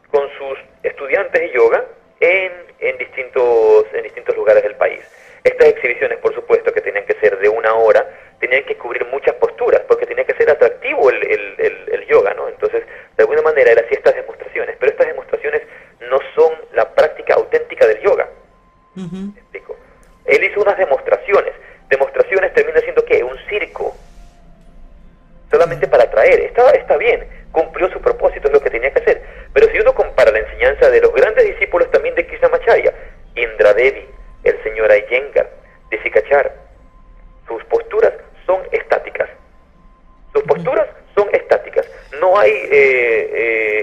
con sus estudiantes de yoga en distintos lugares del país. Estas exhibiciones, por supuesto, que tenían que ser de 1 hora, tenían que cubrir muchas posturas, porque tenía que ser atractivo el yoga, ¿no? Entonces, de alguna manera, él hacía estas demostraciones, pero estas demostraciones no son la práctica auténtica del yoga. ¿Me explico? Él hizo unas demostraciones termina siendo ¿qué? Un circo, solamente para atraer. Está bien, cumplió su propósito, es lo que tenía que hacer, pero si uno compara la enseñanza de los grandes discípulos también de Krishnamacharya, Indra Devi, el señor Iyengar, Desikachar, sus posturas son estáticas. No hay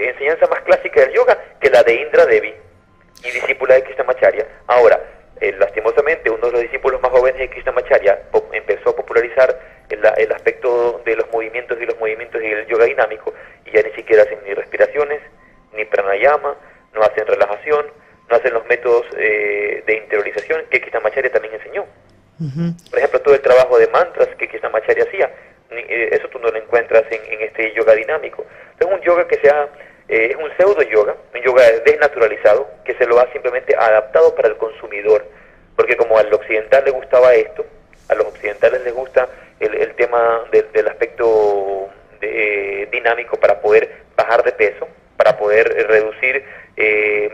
enseñanza más clásica del yoga que la de Indra Devi y discípula de Krishnamacharya. Ahora, lastimosamente, uno de los discípulos más jóvenes de Krishnamacharya empezó a popularizar el aspecto de los movimientos y el yoga dinámico, y ya ni siquiera hacen ni respiraciones, ni pranayama, no hacen relajación, no hacen los métodos de interiorización que Krishnamacharya también enseñó. Por ejemplo, todo el trabajo de mantras que Krishnamacharya hacía, eso tú no lo encuentras en este yoga dinámico. Es un yoga que es un pseudo yoga, un yoga desnaturalizado, que se lo ha simplemente adaptado para el consumidor, porque como al occidental le gustaba esto, a los occidentales les gusta el tema del aspecto dinámico para poder bajar de peso, para poder reducir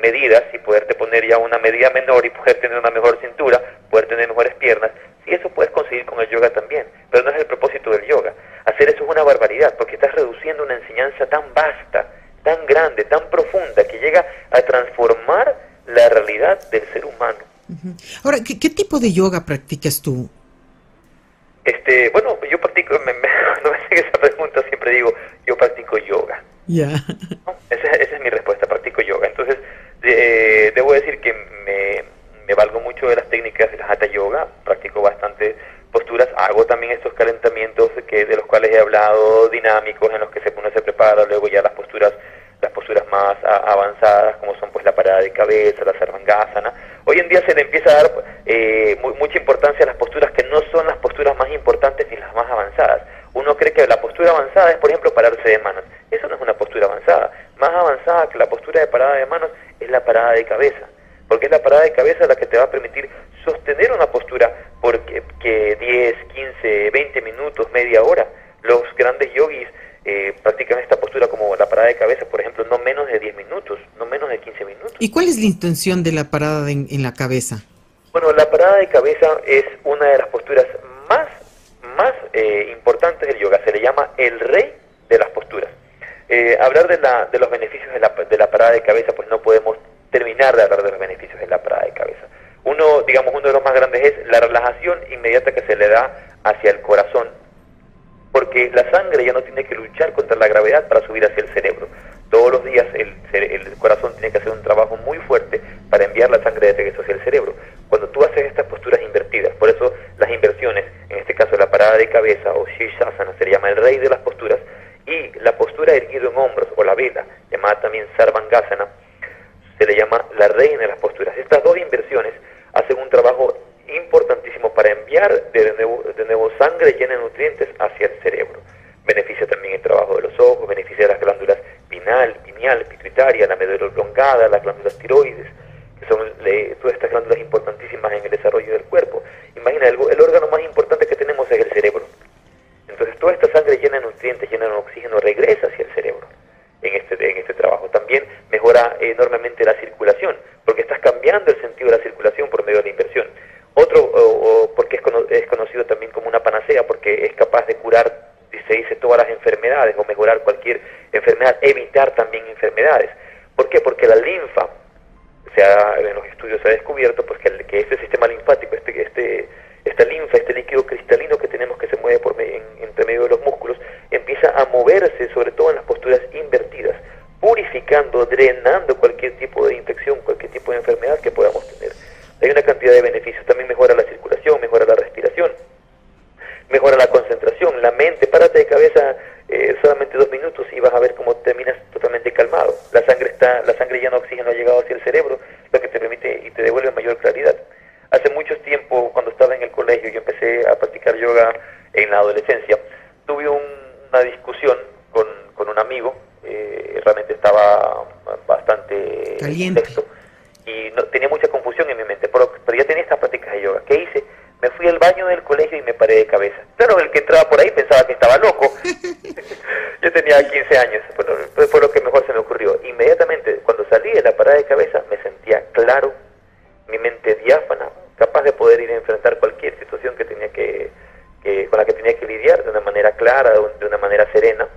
medidas y poderte poner ya una medida menor y poder tener una mejor cintura, poder tener mejores piernas. Y eso puedes conseguir con el yoga también, pero no es el propósito del yoga. Hacer eso es una barbaridad, porque estás reduciendo una enseñanza tan vasta, tan grande, tan profunda, que llega a transformar la realidad del ser humano. Ahora, ¿qué tipo de yoga practicas tú? Bueno, yo practico, cuando me hacen esa pregunta siempre digo, yo practico yoga. Ya. ¿No? Esa es mi respuesta, practico yoga. Entonces, debo decir que me valgo mucho de las técnicas del Hatha Yoga, practico bastante posturas, hago he hablado, dinámicos, en los que uno se prepara, luego ya las posturas más avanzadas, como son pues la parada de cabeza, la sarvangasana. Hoy en día se le empieza a dar mucha importancia a las posturas que no son las posturas más importantes ni las más avanzadas. Uno cree que la postura avanzada es, por ejemplo, pararse de manos. Eso no es una postura avanzada. Más avanzada que la postura de parada de manos es la parada de cabeza, porque es la parada de cabeza la que te va a permitir sostener una postura por que 10, 15, 20 minutos, media hora. Los grandes yogis practican esta postura como la parada de cabeza, por ejemplo, no menos de 10 minutos, no menos de 15 minutos. ¿Y cuál es la intención de la parada en la cabeza? Bueno, la parada de cabeza es una de las posturas más importantes del yoga. Se le llama el rey de las posturas. Hablar de los beneficios de la parada de cabeza, pues no podemos terminar de hablar de los beneficios de la parada de cabeza. Uno de los más grandes es la relajación inmediata que se le da hacia el corazón, porque la sangre ya no tiene que luchar contra la gravedad para subir hacia el cerebro. Todos los días el corazón tiene que hacer un trabajo muy fuerte para enviar la sangre de regreso hacia el cerebro. Cuando tú haces estas posturas invertidas, por eso las inversiones, en este caso la parada de cabeza o Shirshasana, se le llama el rey de las posturas, y la postura erguido en hombros o la vela, llamada también Sarvangasana, se le llama la reina de las posturas. Estas dos inversiones hacen un trabajo importantísimo para enviar de nuevo sangre llena de nutrientes hacia el cerebro. Beneficia también el trabajo de los ojos, beneficia las glándulas pineal, pituitaria, la médula oblongada, las glándulas tiroides, que son todas estas glándulas importantísimas en el desarrollo del cuerpo. Imagina, el órgano más importante que tenemos es el cerebro. Entonces toda esta sangre llena de nutrientes, llena de oxígeno, regresa hacia el cerebro en este trabajo. También mejora enormemente la circulación, porque estás cambiando el sentido de la circulación por medio de la inversión. Porque es conocido también como una panacea, porque es capaz de curar, se dice, todas las enfermedades o mejorar cualquier enfermedad, evitar también enfermedades. ¿Por qué? Porque la linfa, en los estudios se ha descubierto pues que este sistema linfático, esta linfa, este líquido cristalino que tenemos que se mueve entre medio de los músculos, empieza a moverse, sobre todo en las posturas invertidas, purificando, drenando cualquier tipo de infección, cualquier tipo de enfermedad que podamos tener. Hay una cantidad de beneficios. También mejora la circulación, mejora la respiración, mejora la concentración, la mente. Párate de cabeza solamente 2 minutos y vas a ver cómo terminas totalmente calmado. La sangre llena de oxígeno ha llegado hacia el cerebro, lo que te permite y te devuelve mayor claridad. Hace mucho tiempo, cuando estaba en el colegio, yo empecé a practicar yoga en la adolescencia. Tuve una discusión con un amigo, realmente estaba bastante caliente y tenía mucha confusión en mi mente, pero ya tenía estas prácticas de yoga. ¿Qué hice? Me fui al baño del colegio y me paré de cabeza. Claro, el que entraba por ahí pensaba que estaba loco. Yo tenía 15 años, bueno, fue lo que mejor se me ocurrió. Inmediatamente, cuando salí de la parada de cabeza, me sentía claro, mi mente diáfana, capaz de poder ir a enfrentar cualquier situación con la que tenía que lidiar de una manera clara, de una manera serena,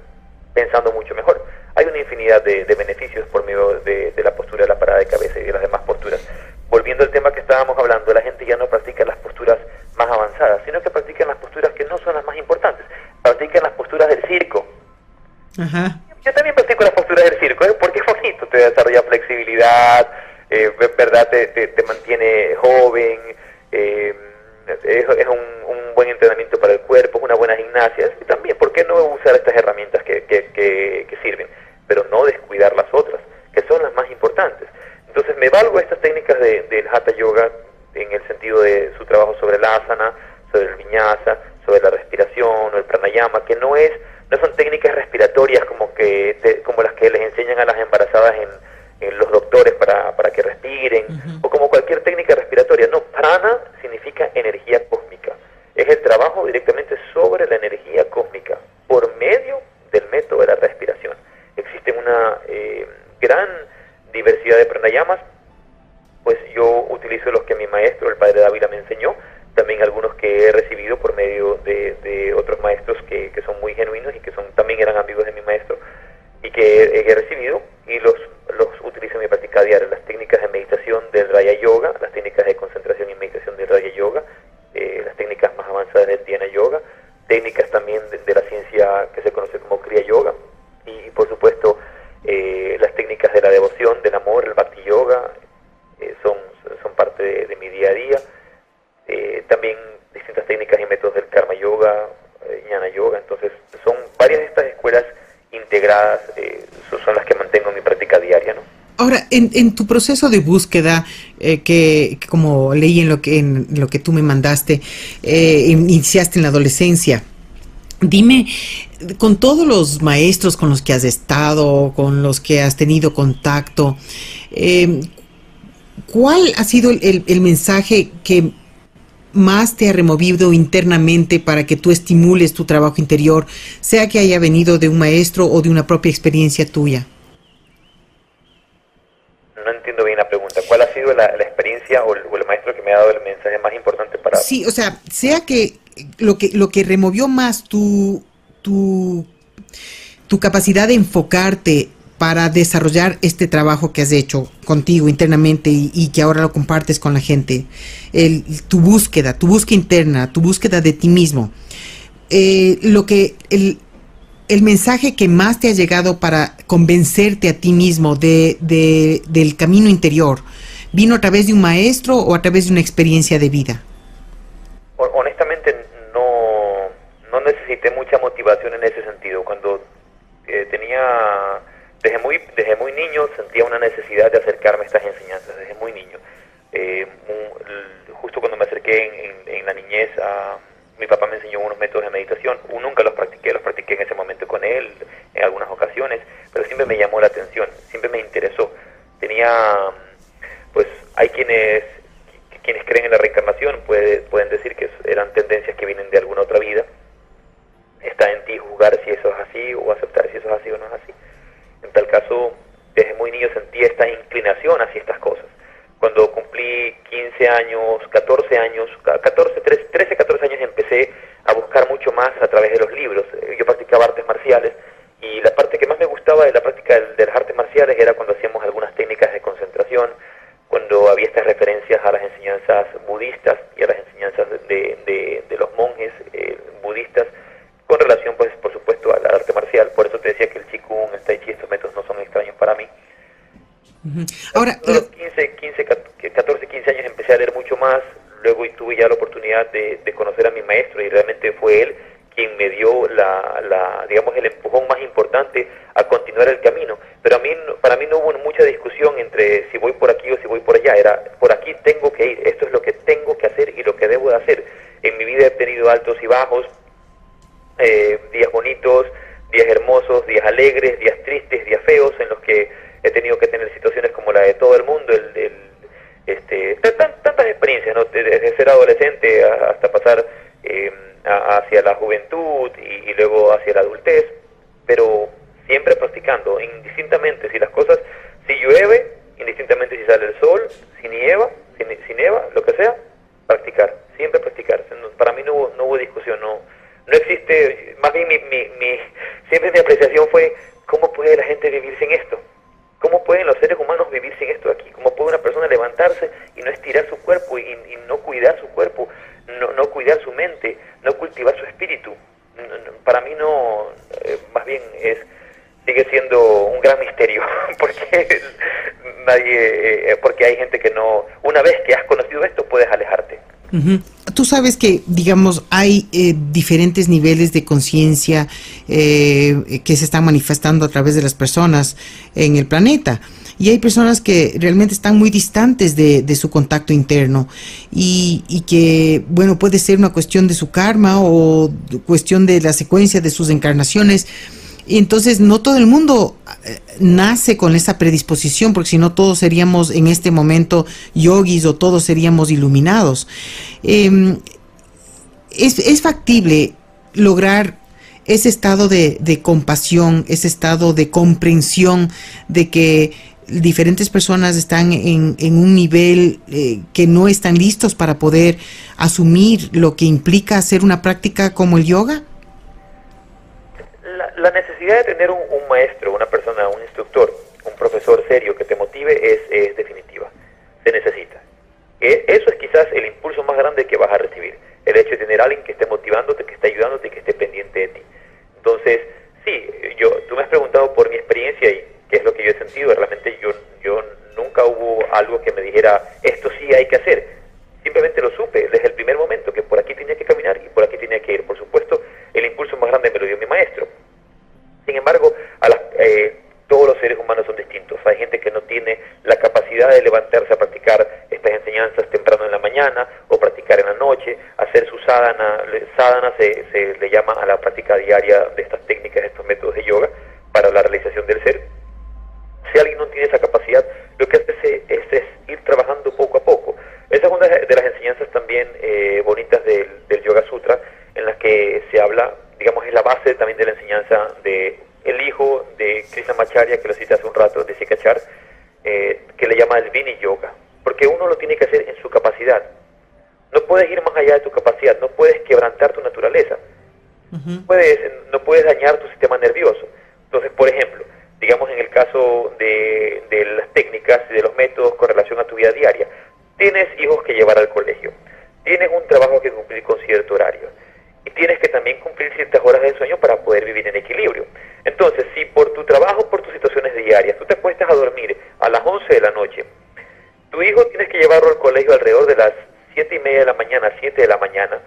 pensando mucho mejor. Hay una infinidad de beneficios por medio de la postura de la parada de cabeza y de las demás posturas. Volviendo al tema que estábamos hablando, la gente ya no practica las posturas más avanzadas, sino que practican las posturas que no son las más importantes. Practican las posturas del circo. Ajá. Yo también practico las posturas del circo, porque es bonito, te desarrolla flexibilidad, ¿verdad? Te mantiene joven, es un buen entrenamiento para el cuerpo, es una buena gimnasia. Y también, ¿por qué no usar estas herramientas que sirven? Pero no descuidar las otras, que son las más importantes. Entonces me valgo estas técnicas del Hatha Yoga en el sentido de su trabajo sobre el asana, sobre el vinyasa, sobre la respiración o el pranayama, que no son técnicas respiratorias como las que les enseñan a las embarazadas en los doctores para que respiren, o como cualquier técnica respiratoria. No, prana significa energía cósmica. Es el trabajo directamente sobre la energía cósmica por medio del método de la respiración. Existe una gran diversidad de pranayamas, pues yo utilizo los que mi maestro, el padre Dávila, me enseñó, también algunos que he recibido por medio de otros maestros que son muy genuinos y que también eran amigos de mi maestro y que he recibido y los utilizo en mi práctica diaria. Las técnicas de meditación del Raya Yoga, las técnicas de concentración y meditación del Raya Yoga, las técnicas más avanzadas del Dhyana Yoga, técnicas también de la ciencia que se conoce como Kriya Yoga y por supuesto las técnicas de la devoción, del amor, el Bhakti Yoga, son parte de mi día a día. También distintas técnicas y métodos del Karma Yoga, Jnana Yoga. Entonces son Ahora, en tu proceso de búsqueda, que como leí en lo que tú me mandaste, iniciaste en la adolescencia. Dime, con todos los maestros con los que has estado, con los que has tenido contacto, eh, ¿cuál ha sido el mensaje que más te ha removido internamente para que tú estimules tu trabajo interior, sea que haya venido de un maestro o de una propia experiencia tuya? No entiendo bien la pregunta. ¿Cuál ha sido la experiencia o el maestro que me ha dado el mensaje más importante para...? Sí, o sea, sea que lo que removió más tu, tu capacidad de enfocarte para desarrollar este trabajo que has hecho contigo internamente y que ahora lo compartes con la gente, tu búsqueda interna, tu búsqueda de ti mismo, el mensaje que más te ha llegado para convencerte a ti mismo del camino interior, ¿vino a través de un maestro o a través de una experiencia de vida? Honestamente no necesité mucha motivación en ese sentido. Cuando desde muy niño sentía una necesidad de acercarme a estas enseñanzas, desde muy niño. Justo cuando me acerqué en la niñez, mi papá me enseñó unos métodos de meditación. Nunca los practiqué en ese momento con él, en algunas ocasiones, pero siempre me llamó la atención, siempre me interesó. Pues hay quienes creen en la reencarnación, pueden decir que eran tendencias que vienen de alguna otra vida. Está en ti juzgar si eso es así o aceptar si eso es así o no es así. En tal caso, desde muy niño sentí esta inclinación hacia estas cosas. Cuando cumplí 15 años, 14 años, 13, 14 años, empecé a buscar mucho más a través de los libros. Yo practicaba artes marciales y la parte que más me gustaba de la práctica de las artes marciales era cuando hacíamos algunas técnicas de concentración, cuando había estas referencias a las enseñanzas budistas y a las enseñanzas de los monjes budistas, con relación, pues, por supuesto, al arte marcial. Por eso te decía que el Qigong, el Tai Chi, estos métodos no son extraños para mí. Ahora, a los 14, 15 años empecé a leer mucho más, luego tuve ya la oportunidad de conocer a mi maestro y realmente fue él quien me dio digamos, el empujón más importante a continuar el camino. Pero para mí no hubo mucha discusión entre si voy por aquí o si voy por allá. Era, por aquí tengo que ir, esto es lo que tengo que hacer y lo que debo de hacer. En mi vida he tenido altos y bajos, días bonitos, días hermosos, días alegres, días tristes, días feos, en los que he tenido que tener situaciones como la de todo el mundo, tantas experiencias, ¿no? Desde ser adolescente hasta pasar hacia la juventud y luego hacia la adultez, pero siempre practicando, indistintamente si llueve, indistintamente si sale el sol, si nieva, lo que sea, practicar, siempre practicar. Para mí no hubo discusión, no existe. Más bien siempre mi apreciación fue ¿cómo puede la gente vivir sin esto? ¿Cómo pueden los seres humanos vivir sin esto aquí? ¿Cómo puede una persona levantarse y no estirar su cuerpo y no cuidar su cuerpo, no cuidar su mente, no cultivar su espíritu? Para mí más bien sigue siendo un gran misterio, porque hay gente que no, una vez que has conocido esto, puedes alejarte. Uh-huh. Tú sabes que, digamos, hay diferentes niveles de conciencia que se están manifestando a través de las personas en el planeta. Y hay personas que realmente están muy distantes de su contacto interno y que, bueno, puede ser una cuestión de su karma o cuestión de la secuencia de sus encarnaciones. Y entonces no todo el mundo nace con esa predisposición, porque si no todos seríamos en este momento yogis o todos seríamos iluminados. Es factible lograr ese estado de compasión, ese estado de comprensión de que diferentes personas están en un nivel que no están listos para poder asumir lo que implica hacer una práctica como el yoga. La necesidad de tener un maestro, una persona, un instructor, un profesor serio que te motive es definitiva. Se necesita. Eso es quizás el impulso más grande que vas a recibir. El hecho de tener a alguien que esté motivándote, que esté ayudándote y que esté pendiente de ti. Entonces, sí, tú me has preguntado por mi experiencia y qué es lo que yo he sentido. Realmente yo nunca hubo algo que me dijera, esto sí hay que hacer. Simplemente lo supe desde el primer momento, que por aquí tenía que caminar y por aquí tenía que ir. Por supuesto, el impulso más grande me lo dio mi maestro. Sin embargo, todos los seres humanos son distintos. Hay gente que no tiene temprano en la mañana o practicar en la noche, hacer su sadhana. Sadhana se le llama a la práctica diaria de estas técnicas, de estos métodos de yoga para la realización del ser. Si alguien no tiene esa capacidad, lo que hace es ir trabajando poco a poco. Esa es una de las enseñanzas también bonitas del Yoga Sutra, en las que se habla, digamos, es la base también de la enseñanza de el hijo de Krishnamacharya, que lo cité hace un rato, de Sikachar, que le llama el Vini Yoga, porque uno lo tiene que hacer en su capacidad. No puedes ir más allá de tu capacidad, no puedes quebrantar tu naturaleza, no puedes dañar tu sistema nervioso. Entonces, por ejemplo, digamos en el caso de las técnicas y de los métodos con relación a tu vida diaria, tienes hijos que llevar al colegio, tienes un trabajo que cumplir con cierto horario, y tienes que también cumplir ciertas horas de sueño para poder vivir en equilibrio. Entonces, si por tu trabajo, por tus situaciones diarias, tú te acuestas a dormir a las 11 de la noche, tu hijo tienes que llevarlo al colegio alrededor de las 7:30 de la mañana, 7 de la mañana,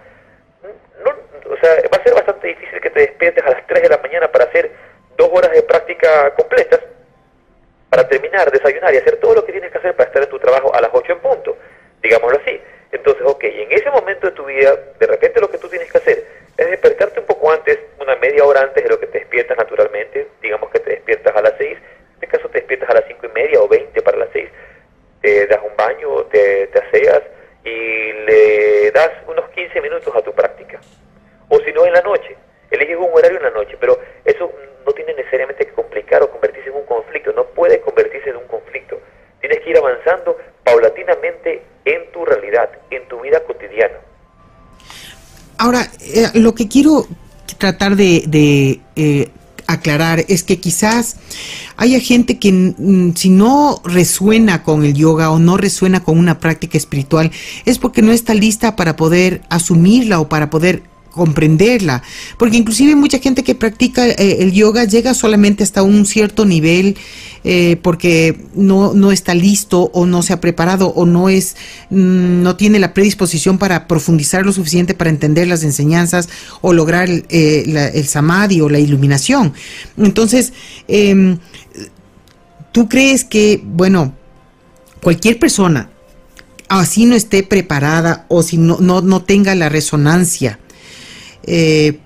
o sea, va a ser bastante difícil que te despiertes a las 3 de la mañana para hacer 2 horas de práctica completas, para terminar, desayunar y hacer todo lo que tienes que hacer para estar en tu trabajo a las 8 en punto, digámoslo así. Entonces, ok, en ese momento de tu vida, de repente lo que tú tienes que hacer es despertarte un poco antes, una media hora antes de lo que te despiertas naturalmente. Digamos que te despiertas a las 6, en este caso te despiertas a las 5:30 o 20 para las 6, te das un baño, te aseas y le das unos 15 minutos a tu práctica. O si no, en la noche, eliges un horario en la noche, pero eso no tiene necesariamente que complicar o convertirse en un conflicto, no puede convertirse en un conflicto. Tienes que ir avanzando paulatinamente en tu realidad, en tu vida cotidiana. Ahora, lo que quiero tratar de aclarar es que quizás haya gente que si no resuena con el yoga o no resuena con una práctica espiritual es porque no está lista para poder asumirla o para poder comprenderla, porque inclusive mucha gente que practica el yoga llega solamente hasta un cierto nivel porque no está listo o no se ha preparado o no tiene la predisposición para profundizar lo suficiente para entender las enseñanzas o lograr el samadhi o la iluminación. Entonces, ¿tú crees que, bueno, cualquier persona, así no esté preparada o si no tenga la resonancia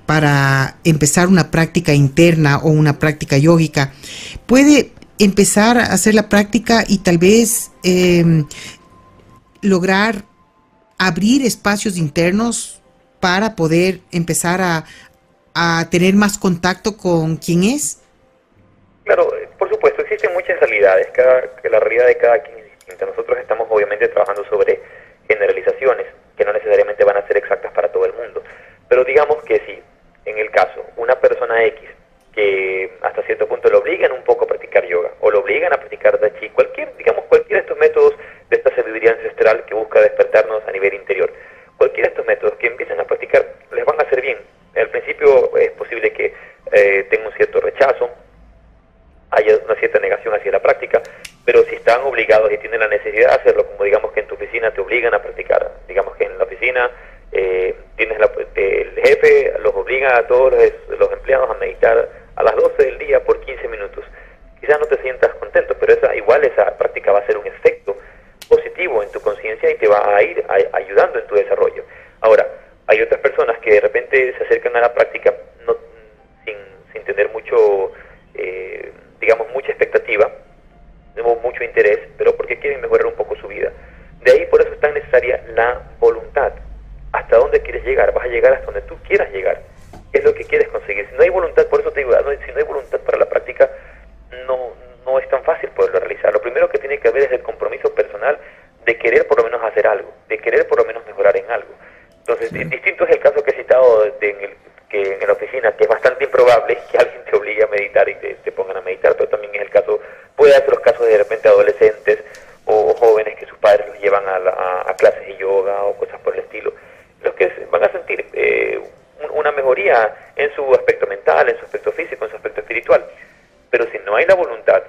para empezar una práctica interna o una práctica yógica, puede empezar a hacer la práctica y tal vez lograr abrir espacios internos para poder empezar a tener más contacto con quien es? Claro, por supuesto, existen muchas realidades, la realidad de cada quien es distinta. Nosotros estamos obviamente trabajando sobre generalizaciones que no necesariamente van a ser exactas para todo el mundo. Pero digamos que si, en el caso, una persona X, que hasta cierto punto lo obligan un poco a practicar yoga, o lo obligan a practicar tai chi, cualquiera de estos métodos de esta sabiduría ancestral que busca despertarnos a nivel interior, cualquiera de estos métodos que empiecen a practicar, les van a hacer bien. Al principio es posible que tenga un cierto rechazo, haya una cierta negación hacia la práctica, pero si están obligados y tienen la necesidad de hacerlo, como digamos que en tu oficina te obligan a practicar, digamos que en la oficina el jefe los obliga a todos los empleados a meditar a las 12 del día por 15 minutos. Quizás no te sientas contento, pero esa práctica va a ser un efecto positivo en tu conciencia y te va a ir ayudando en tu desarrollo. Ahora, hay otras personas que de repente se acercan a la práctica sin tener mucho, mucha expectativa, mucho interés, pero porque quieren mejorar un poco su vida. De ahí por eso es tan necesaria la voluntad. ¿Hasta dónde quieres llegar? Vas a llegar hasta donde tú quieras llegar. ¿Qué es lo que quieres conseguir? Si no hay voluntad, por eso te digo, si no hay voluntad para la práctica, no es tan fácil poderlo realizar. Lo primero que tiene que haber es el compromiso personal de querer por lo menos hacer algo, de querer por lo menos mejorar en algo. Entonces, sí. Distinto es el caso que he citado que en la oficina, que es bastante improbable que alguien te obligue a meditar y te pongan a meditar, pero también es el caso, puede ser los casos de repente adolescentes o jóvenes que sus padres los llevan a clases de yoga o cosas por el estilo, los que van a sentir una mejoría en su aspecto mental, en su aspecto físico, en su aspecto espiritual. Pero si no hay la voluntad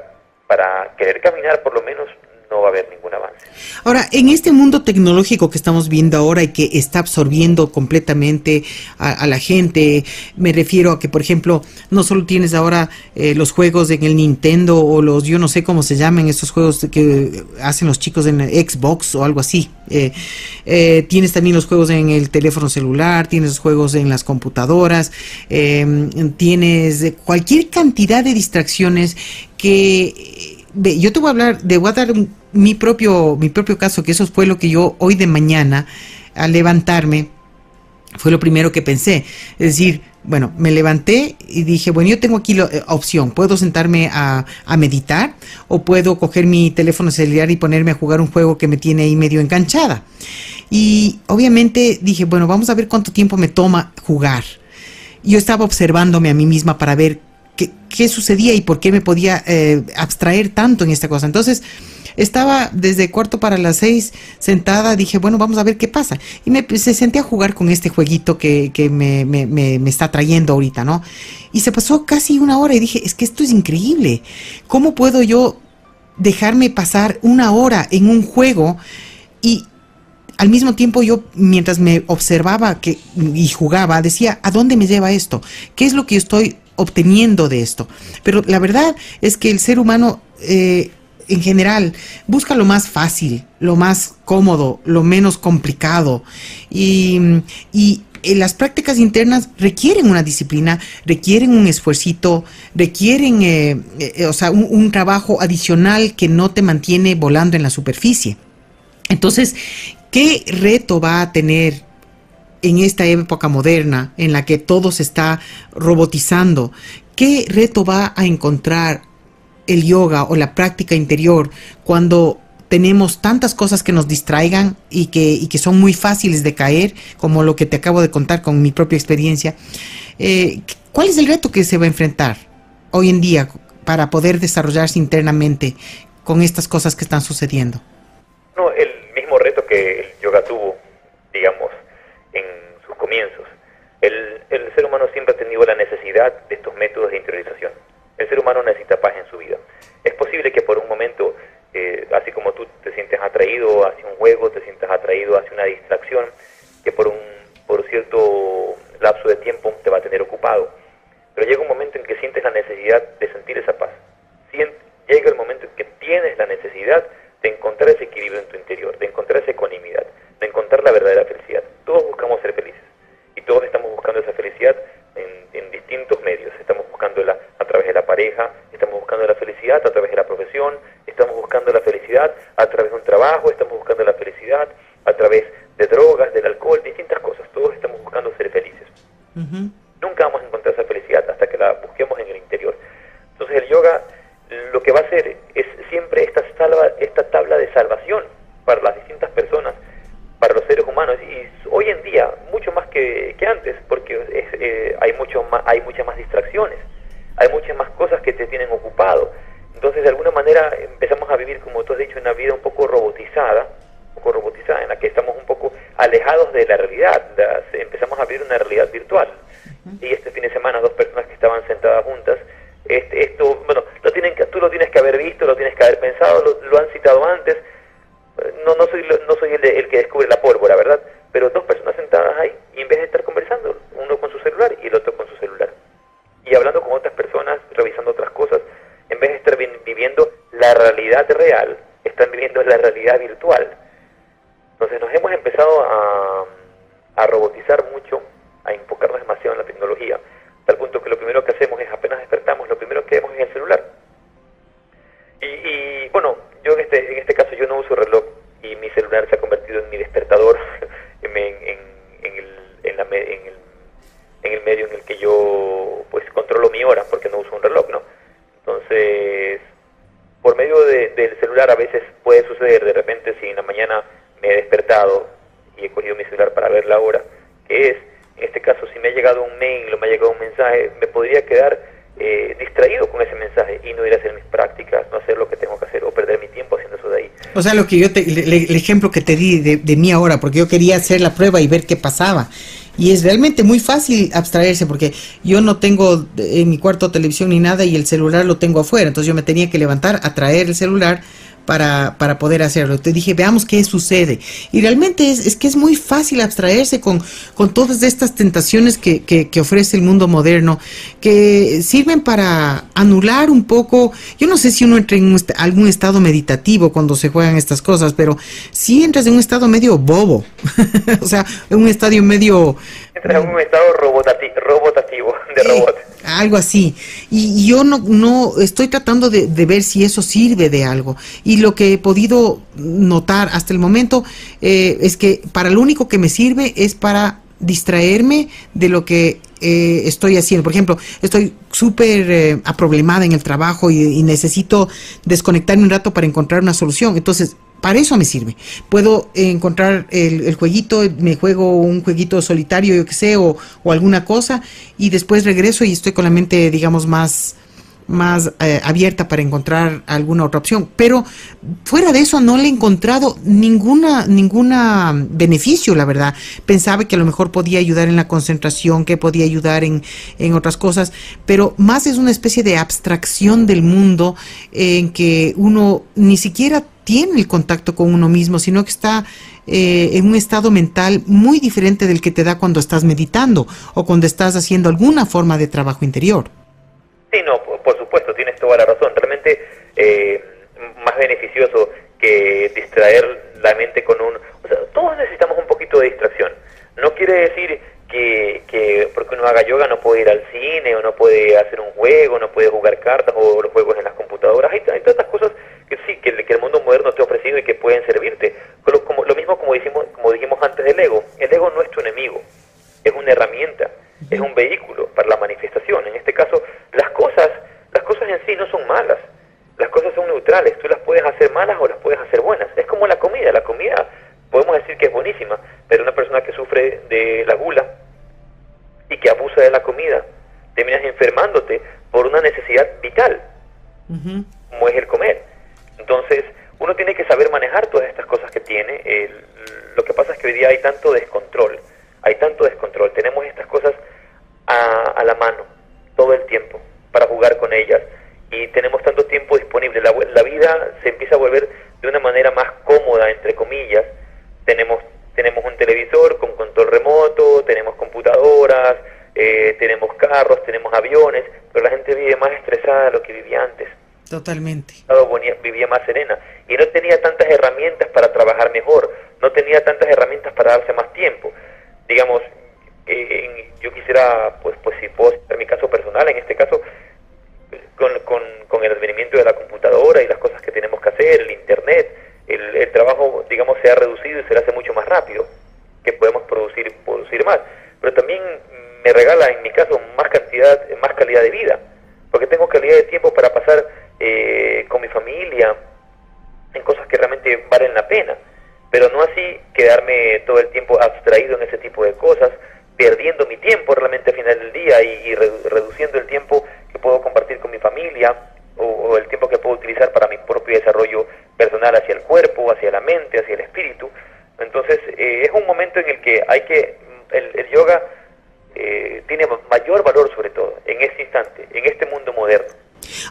para querer caminar, por lo menos no va a haber ningún avance. Ahora, en este mundo tecnológico que estamos viendo ahora y que está absorbiendo completamente a la gente, me refiero a que, por ejemplo, no solo tienes ahora los juegos en el Nintendo o los, yo no sé cómo se llaman, estos juegos que hacen los chicos en Xbox o algo así. Tienes también los juegos en el teléfono celular, tienes los juegos en las computadoras, tienes cualquier cantidad de distracciones que... Yo te voy a dar mi propio caso, que eso fue lo que yo hoy de mañana, al levantarme, fue lo primero que pensé. Es decir, bueno, me levanté y dije, bueno, yo tengo aquí la opción, puedo sentarme a meditar o puedo coger mi teléfono celular y ponerme a jugar un juego que me tiene ahí medio enganchada. Y obviamente dije, bueno, vamos a ver cuánto tiempo me toma jugar. Yo estaba observándome a mí misma para ver qué sucedía y por qué me podía abstraer tanto en esta cosa. Entonces estaba desde 5:45 sentada, dije, bueno, vamos a ver qué pasa. Y me senté a jugar con este jueguito que me está trayendo ahorita, ¿no? Y se pasó casi 1 hora y dije, es que esto es increíble. ¿Cómo puedo yo dejarme pasar 1 hora en un juego y al mismo tiempo yo, mientras me observaba y jugaba, decía, ¿a dónde me lleva esto? ¿Qué es lo que yo estoy obteniendo de esto? Pero la verdad es que el ser humano en general busca lo más fácil, lo más cómodo, lo menos complicado, y las prácticas internas requieren una disciplina, requieren un esfuercito, requieren o sea, un trabajo adicional que no te mantiene volando en la superficie. Entonces, ¿qué reto va a tener en esta época moderna en la que todo se está robotizando? ¿Qué reto va a encontrar el yoga o la práctica interior cuando tenemos tantas cosas que nos distraigan y que son muy fáciles de caer, como lo que te acabo de contar con mi propia experiencia? ¿Cuál es el reto que se va a enfrentar hoy en día para poder desarrollarse internamente con estas cosas que están sucediendo? No, el mismo reto que el yoga tuvo, digamos, en sus comienzos. El ser humano siempre ha tenido la necesidad de estos métodos de interiorización. El ser humano necesita paz en su vida. Es posible que por un momento, así como tú te sientes atraído hacia un juego, te sientas atraído hacia una distracción, que por cierto lapso de tiempo te va a tener ocupado. Pero llega un momento en que sientes la necesidad de sentir esa paz. Llega el momento en que tienes la necesidad de encontrar ese equilibrio en tu interior, de encontrar esa ecuanimidad, de encontrar la verdadera felicidad. Todos buscamos ser felices y todos estamos buscando esa felicidad en distintos medios. Estamos buscándola a través de la pareja, estamos buscando la felicidad a través de la profesión, estamos buscando la felicidad a través de un trabajo, estamos buscando la felicidad a través de drogas, del alcohol, distintas cosas. Todos estamos buscando ser felices. Nunca vamos a encontrar esa felicidad hasta que la busquemos en el interior. Entonces el yoga lo que va a hacer es siempre esta tabla de salvación para las distintas personas, para los seres humanos, y hoy en día mucho más que antes, porque hay muchas más distracciones, hay muchas más cosas que te tienen ocupado. Entonces de alguna manera empezamos a vivir, como tú has dicho, una vida un poco robotizada, en la que estamos un poco alejados de la realidad. Empezamos a vivir una realidad virtual. Y este fin de semana 2 personas que estaban sentadas juntas, bueno, tú lo tienes que haber visto, lo tienes que haber pensado, lo han citado antes. No soy el que descubre la pólvora, ¿verdad? Pero 2 personas sentadas ahí, y en vez de estar conversando, uno con su celular y el otro con su celular, y hablando con otras personas, revisando otras cosas, en vez de estar viviendo la realidad real, están viviendo la realidad virtual. Entonces nos hemos empezado a robotizar mucho, a enfocarnos demasiado en la tecnología, al punto que lo primero que hacemos es, apenas despertamos, lo primero que vemos es el celular. Y bueno, yo en este caso yo no uso reloj, y mi celular se ha convertido en mi despertador, en el medio en el que yo pues controlo mi hora, porque no uso un reloj, ¿no? Entonces, por medio del celular a veces puede suceder, de repente, si en la mañana me he despertado y he cogido mi celular para ver la hora, que es, en este caso, si me ha llegado un mail o me ha llegado un mensaje, me podría quedar distraído con ese mensaje y no ir a hacer mis prácticas, no hacer lo que tengo que hacer o perder mi tiempo haciendo eso de ahí. O sea, lo que el ejemplo que te di de mí ahora, porque yo quería hacer la prueba y ver qué pasaba. Y es realmente muy fácil abstraerse, porque yo no tengo en mi cuarto televisión ni nada y el celular lo tengo afuera. Entonces yo me tenía que levantar a traer el celular para poder hacerlo. Te dije, veamos qué sucede. Y realmente es que es muy fácil abstraerse con todas estas tentaciones que ofrece el mundo moderno, que sirven para anular un poco. Yo no sé si uno entra en algún estado meditativo cuando se juegan estas cosas, pero sí entras en un estado medio bobo, o sea, en un estadio medio... Entras en un estado robotativo, de robot. Algo así. Y yo no estoy tratando de ver si eso sirve de algo. Y lo que he podido notar hasta el momento es que para lo único que me sirve es para distraerme de lo que estoy haciendo. Por ejemplo, estoy súper aproblemada en el trabajo y necesito desconectarme un rato para encontrar una solución. Entonces, para eso me sirve. Puedo encontrar el jueguito, me juego un jueguito solitario, yo que sé, o alguna cosa, y después regreso y estoy con la mente, digamos, más abierta para encontrar alguna otra opción. Pero fuera de eso no le he encontrado ninguna beneficio, la verdad. Pensaba que a lo mejor podía ayudar en la concentración, que podía ayudar en otras cosas, pero más es una especie de abstracción del mundo en que uno ni siquiera tiene el contacto con uno mismo, sino que está en un estado mental muy diferente del que te da cuando estás meditando o cuando estás haciendo alguna forma de trabajo interior. Sí, no, por supuesto, tienes toda la razón. Realmente más beneficioso que distraer la mente con un... O sea, todos necesitamos un poquito de distracción. No quiere decir que porque uno haga yoga no puede ir al cine, o no puede hacer un juego, no puede jugar cartas o los juegos en las computadoras. Hay tantas cosas que sí, que el mundo moderno te ha ofrecido y que pueden servirte. Lo mismo como dijimos antes del ego. El ego no es tu enemigo, es una herramienta. Es un vehículo para la manifestación. En este caso, las cosas en sí no son malas. Las cosas son neutrales. Tú las puedes hacer malas o las puedes hacer buenas. Es como la comida. La comida podemos decir que es buenísima, pero una persona que sufre de la gula y que abusa de la comida, terminas enfermándote por una necesidad vital, como es el comer. Entonces, uno tiene que saber manejar todas estas cosas que tiene. Lo que pasa es que hoy día hay tanto descontrol. Tenemos estas cosas a la mano todo el tiempo para jugar con ellas y tenemos tanto tiempo disponible. La vida se empieza a volver de una manera más cómoda, entre comillas. Tenemos un televisor con control remoto, tenemos computadoras, tenemos carros, tenemos aviones, pero la gente vive más estresada de lo que vivía antes. Totalmente. Vivía más serena y no tenía tantas herramientas para trabajar mejor, no tenía tantas herramientas para darse más tiempo. Digamos, yo quisiera, pues si puedo citar mi caso personal, en este caso, con el advenimiento de la computadora y las cosas que tenemos que hacer, el internet, el trabajo, digamos, se ha reducido y se hace mucho más rápido, que podemos producir más. Pero también me regala, en mi caso, más calidad de vida, porque tengo calidad de tiempo para pasar con mi familia en cosas que realmente valen la pena. Pero no así quedarme todo el tiempo abstraído en ese tipo de cosas, perdiendo mi tiempo realmente al final del día y reduciendo el tiempo que puedo compartir con mi familia o el tiempo que puedo utilizar para mi propio desarrollo personal hacia el cuerpo, hacia la mente, hacia el espíritu. Entonces es un momento en el que el yoga tiene mayor valor, sobre todo en este instante, en este mundo moderno.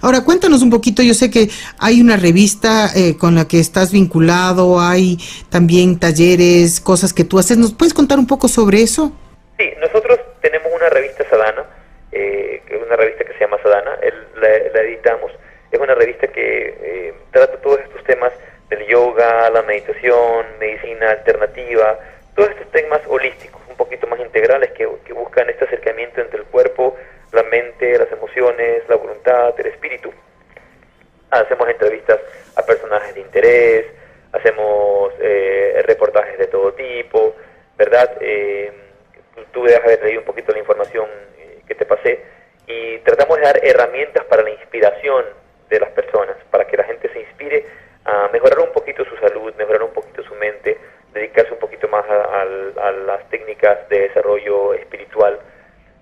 Ahora, cuéntanos un poquito, yo sé que hay una revista con la que estás vinculado, hay también talleres, cosas que tú haces, ¿nos puedes contar un poco sobre eso? Sí, nosotros tenemos una revista Sadhana, una revista que se llama Sadhana, la editamos, es una revista que trata todos estos temas del yoga, la meditación, medicina alternativa, todos estos temas holísticos, un poquito más integrales que buscan este acercamiento entre el cuerpo, la mente, las emociones, la voluntad, el espíritu. Hacemos entrevistas a personajes de interés, hacemos reportajes de todo tipo, ¿verdad? Tú debes haber leído un poquito la información que te pasé y tratamos de dar herramientas para la inspiración de las personas, para que la gente se inspire a mejorar un poquito su salud, mejorar un poquito su mente, dedicarse un poquito más a las técnicas de desarrollo espiritual.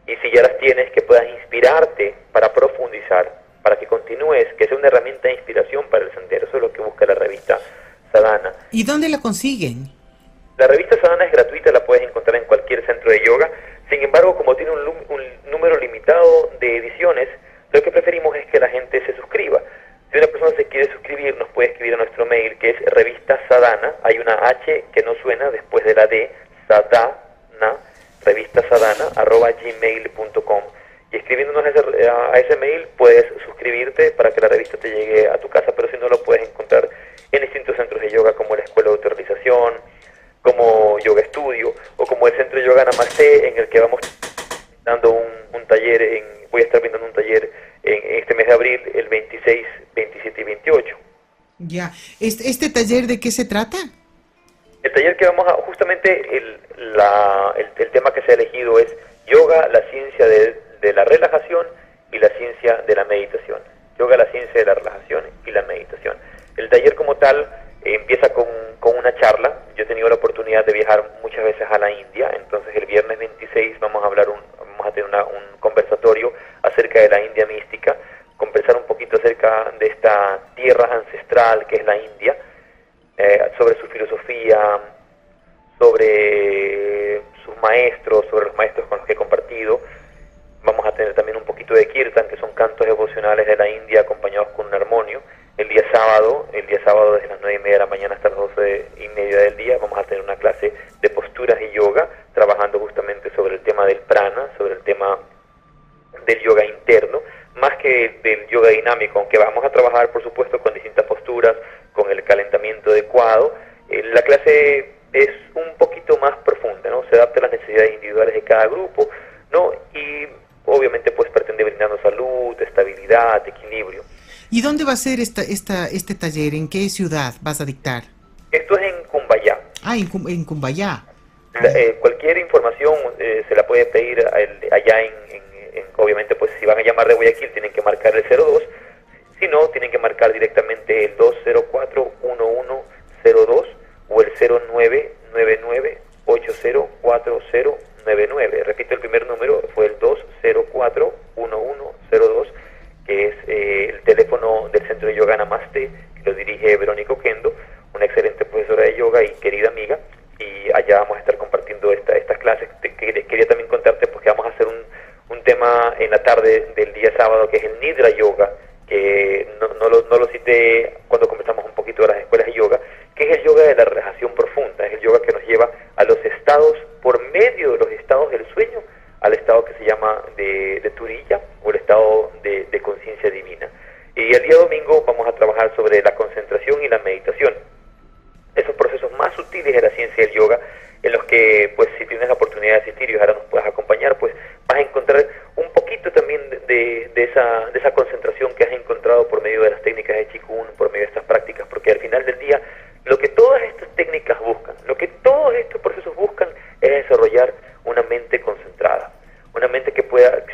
Y si ya las tienes, que puedas inspirarte para profundizar, para que continúes, que sea una herramienta de inspiración para el sendero. Eso es lo que busca la revista Sadhana. ¿Y dónde la consiguen? La revista Sadhana es gratuita, la puedes encontrar en cualquier centro de yoga. Sin embargo, como tiene un número limitado de ediciones, lo que preferimos es que la gente se suscriba. Si una persona se quiere suscribir, nos puede escribir a nuestro mail la D, Sadhana, revistasadhana@gmail.com, y escribiéndonos a ese mail puedes suscribirte para que la revista te llegue a tu casa, pero si no, lo puedes encontrar en distintos centros de yoga como la Escuela de Autorrealización, como Yoga Estudio, o como el Centro de Yoga Namaste, en el que vamos dando un taller, voy a estar brindando un taller en este mes de abril, el 26, 27 y 28. Ya, ¿este taller de qué se trata? El taller que vamos a, justamente el tema que se ha elegido es yoga, la ciencia de la relajación y la ciencia de la meditación. Yoga, la ciencia de la relajación y la meditación. El taller como tal empieza con una charla. Yo he tenido la oportunidad de viajar muchas veces a la India, entonces el viernes 26 vamos a tener un conversatorio acerca de la India mística, conversar un poquito acerca de esta tierra ancestral que es la India, sobre su filosofía, sobre sus maestros, sobre los maestros con los que he compartido. Vamos a tener también un poquito de kirtan, que son cantos devocionales de la India acompañados con un armonio. El día sábado desde las 9:30 de la mañana hasta las 12:30 del día, vamos a tener una clase de posturas y yoga, trabajando justamente sobre el tema del prana, sobre el tema del yoga interno, más que del yoga dinámico, aunque vamos a trabajar, por supuesto, con distintas posturas, con el calentamiento adecuado. La clase es un poquito más profunda, ¿no? Se adapta a las necesidades individuales de cada grupo, ¿no? Y obviamente pues pretende brindarnos salud, estabilidad, equilibrio. ¿Y dónde va a ser este taller? ¿En qué ciudad vas a dictar? Esto es en Cumbayá. Ah, en Cumbayá. Cualquier información se la puede pedir allá obviamente pues si van a llamar de Guayaquil tienen que marcar el 02, si no tienen que marcar directamente el 204-1102 o el 0999-804099. Repito, el primer número fue el 204-1102, que es el teléfono del Centro de Yoga Namaste, que lo dirige Verónica Oquendo, una excelente profesora de yoga y querida amiga, y allá vamos a estar compartiendo estas clases. Quería también contarte pues que vamos a hacer un tema en la tarde del día sábado, que es el Nidra Yoga, que no lo cité cuando conversamos un poquito de las escuelas de yoga, que es el yoga de la relajación profunda, es el yoga que nos lleva a los estados, por medio de los estados del sueño, al estado que se llama de Turiya, o el estado de conciencia divina. Y el día domingo vamos a trabajar sobre la concentración y la meditación, esos procesos más sutiles de la ciencia del yoga, en los que, pues, si tienes la oportunidad de asistir y ahora nos puedas acompañar, pues vas a encontrar un poquito también de esa concentración que has encontrado por medio de las técnicas de Qigong, por medio de estas prácticas, porque al final del día, lo que todas estas técnicas buscan, lo que todos estos procesos buscan, es desarrollar una mente concentrada, una mente que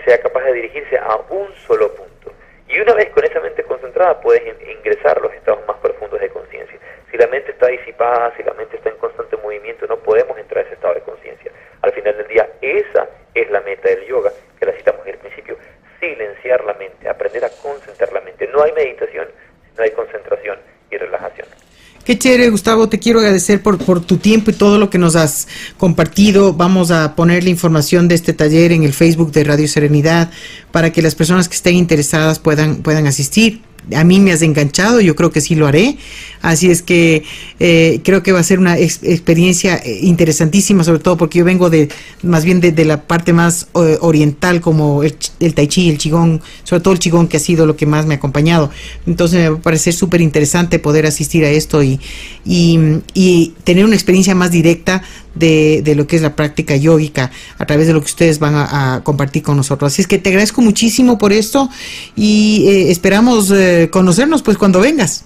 sea capaz de dirigirse a un solo punto. Y una vez con esa mente concentrada, puedes ingresar a los estados más profundos de conciencia. Si la mente está disipada, si la mente está en constante movimiento, no podemos entrar a ese estado de conciencia. Al final del día, esa es la meta del yoga, que la citamos en el principio: silenciar la mente, aprender a concentrar la mente. No hay meditación, no hay concentración y relajación. Qué chévere, Gustavo, te quiero agradecer por tu tiempo y todo lo que nos has compartido. Vamos a poner la información de este taller en el Facebook de Radio Serenidad para que las personas que estén interesadas puedan asistir. A mí me has enganchado, yo creo que sí lo haré, así es que creo que va a ser una experiencia interesantísima, sobre todo porque yo vengo más bien de la parte más oriental, como el tai chi, el qigong, sobre todo el qigong, que ha sido lo que más me ha acompañado. Entonces me va a parecer súper interesante poder asistir a esto y tener una experiencia más directa de lo que es la práctica yógica a través de lo que ustedes van a compartir con nosotros. Así es que te agradezco muchísimo por esto y esperamos conocernos pues cuando vengas.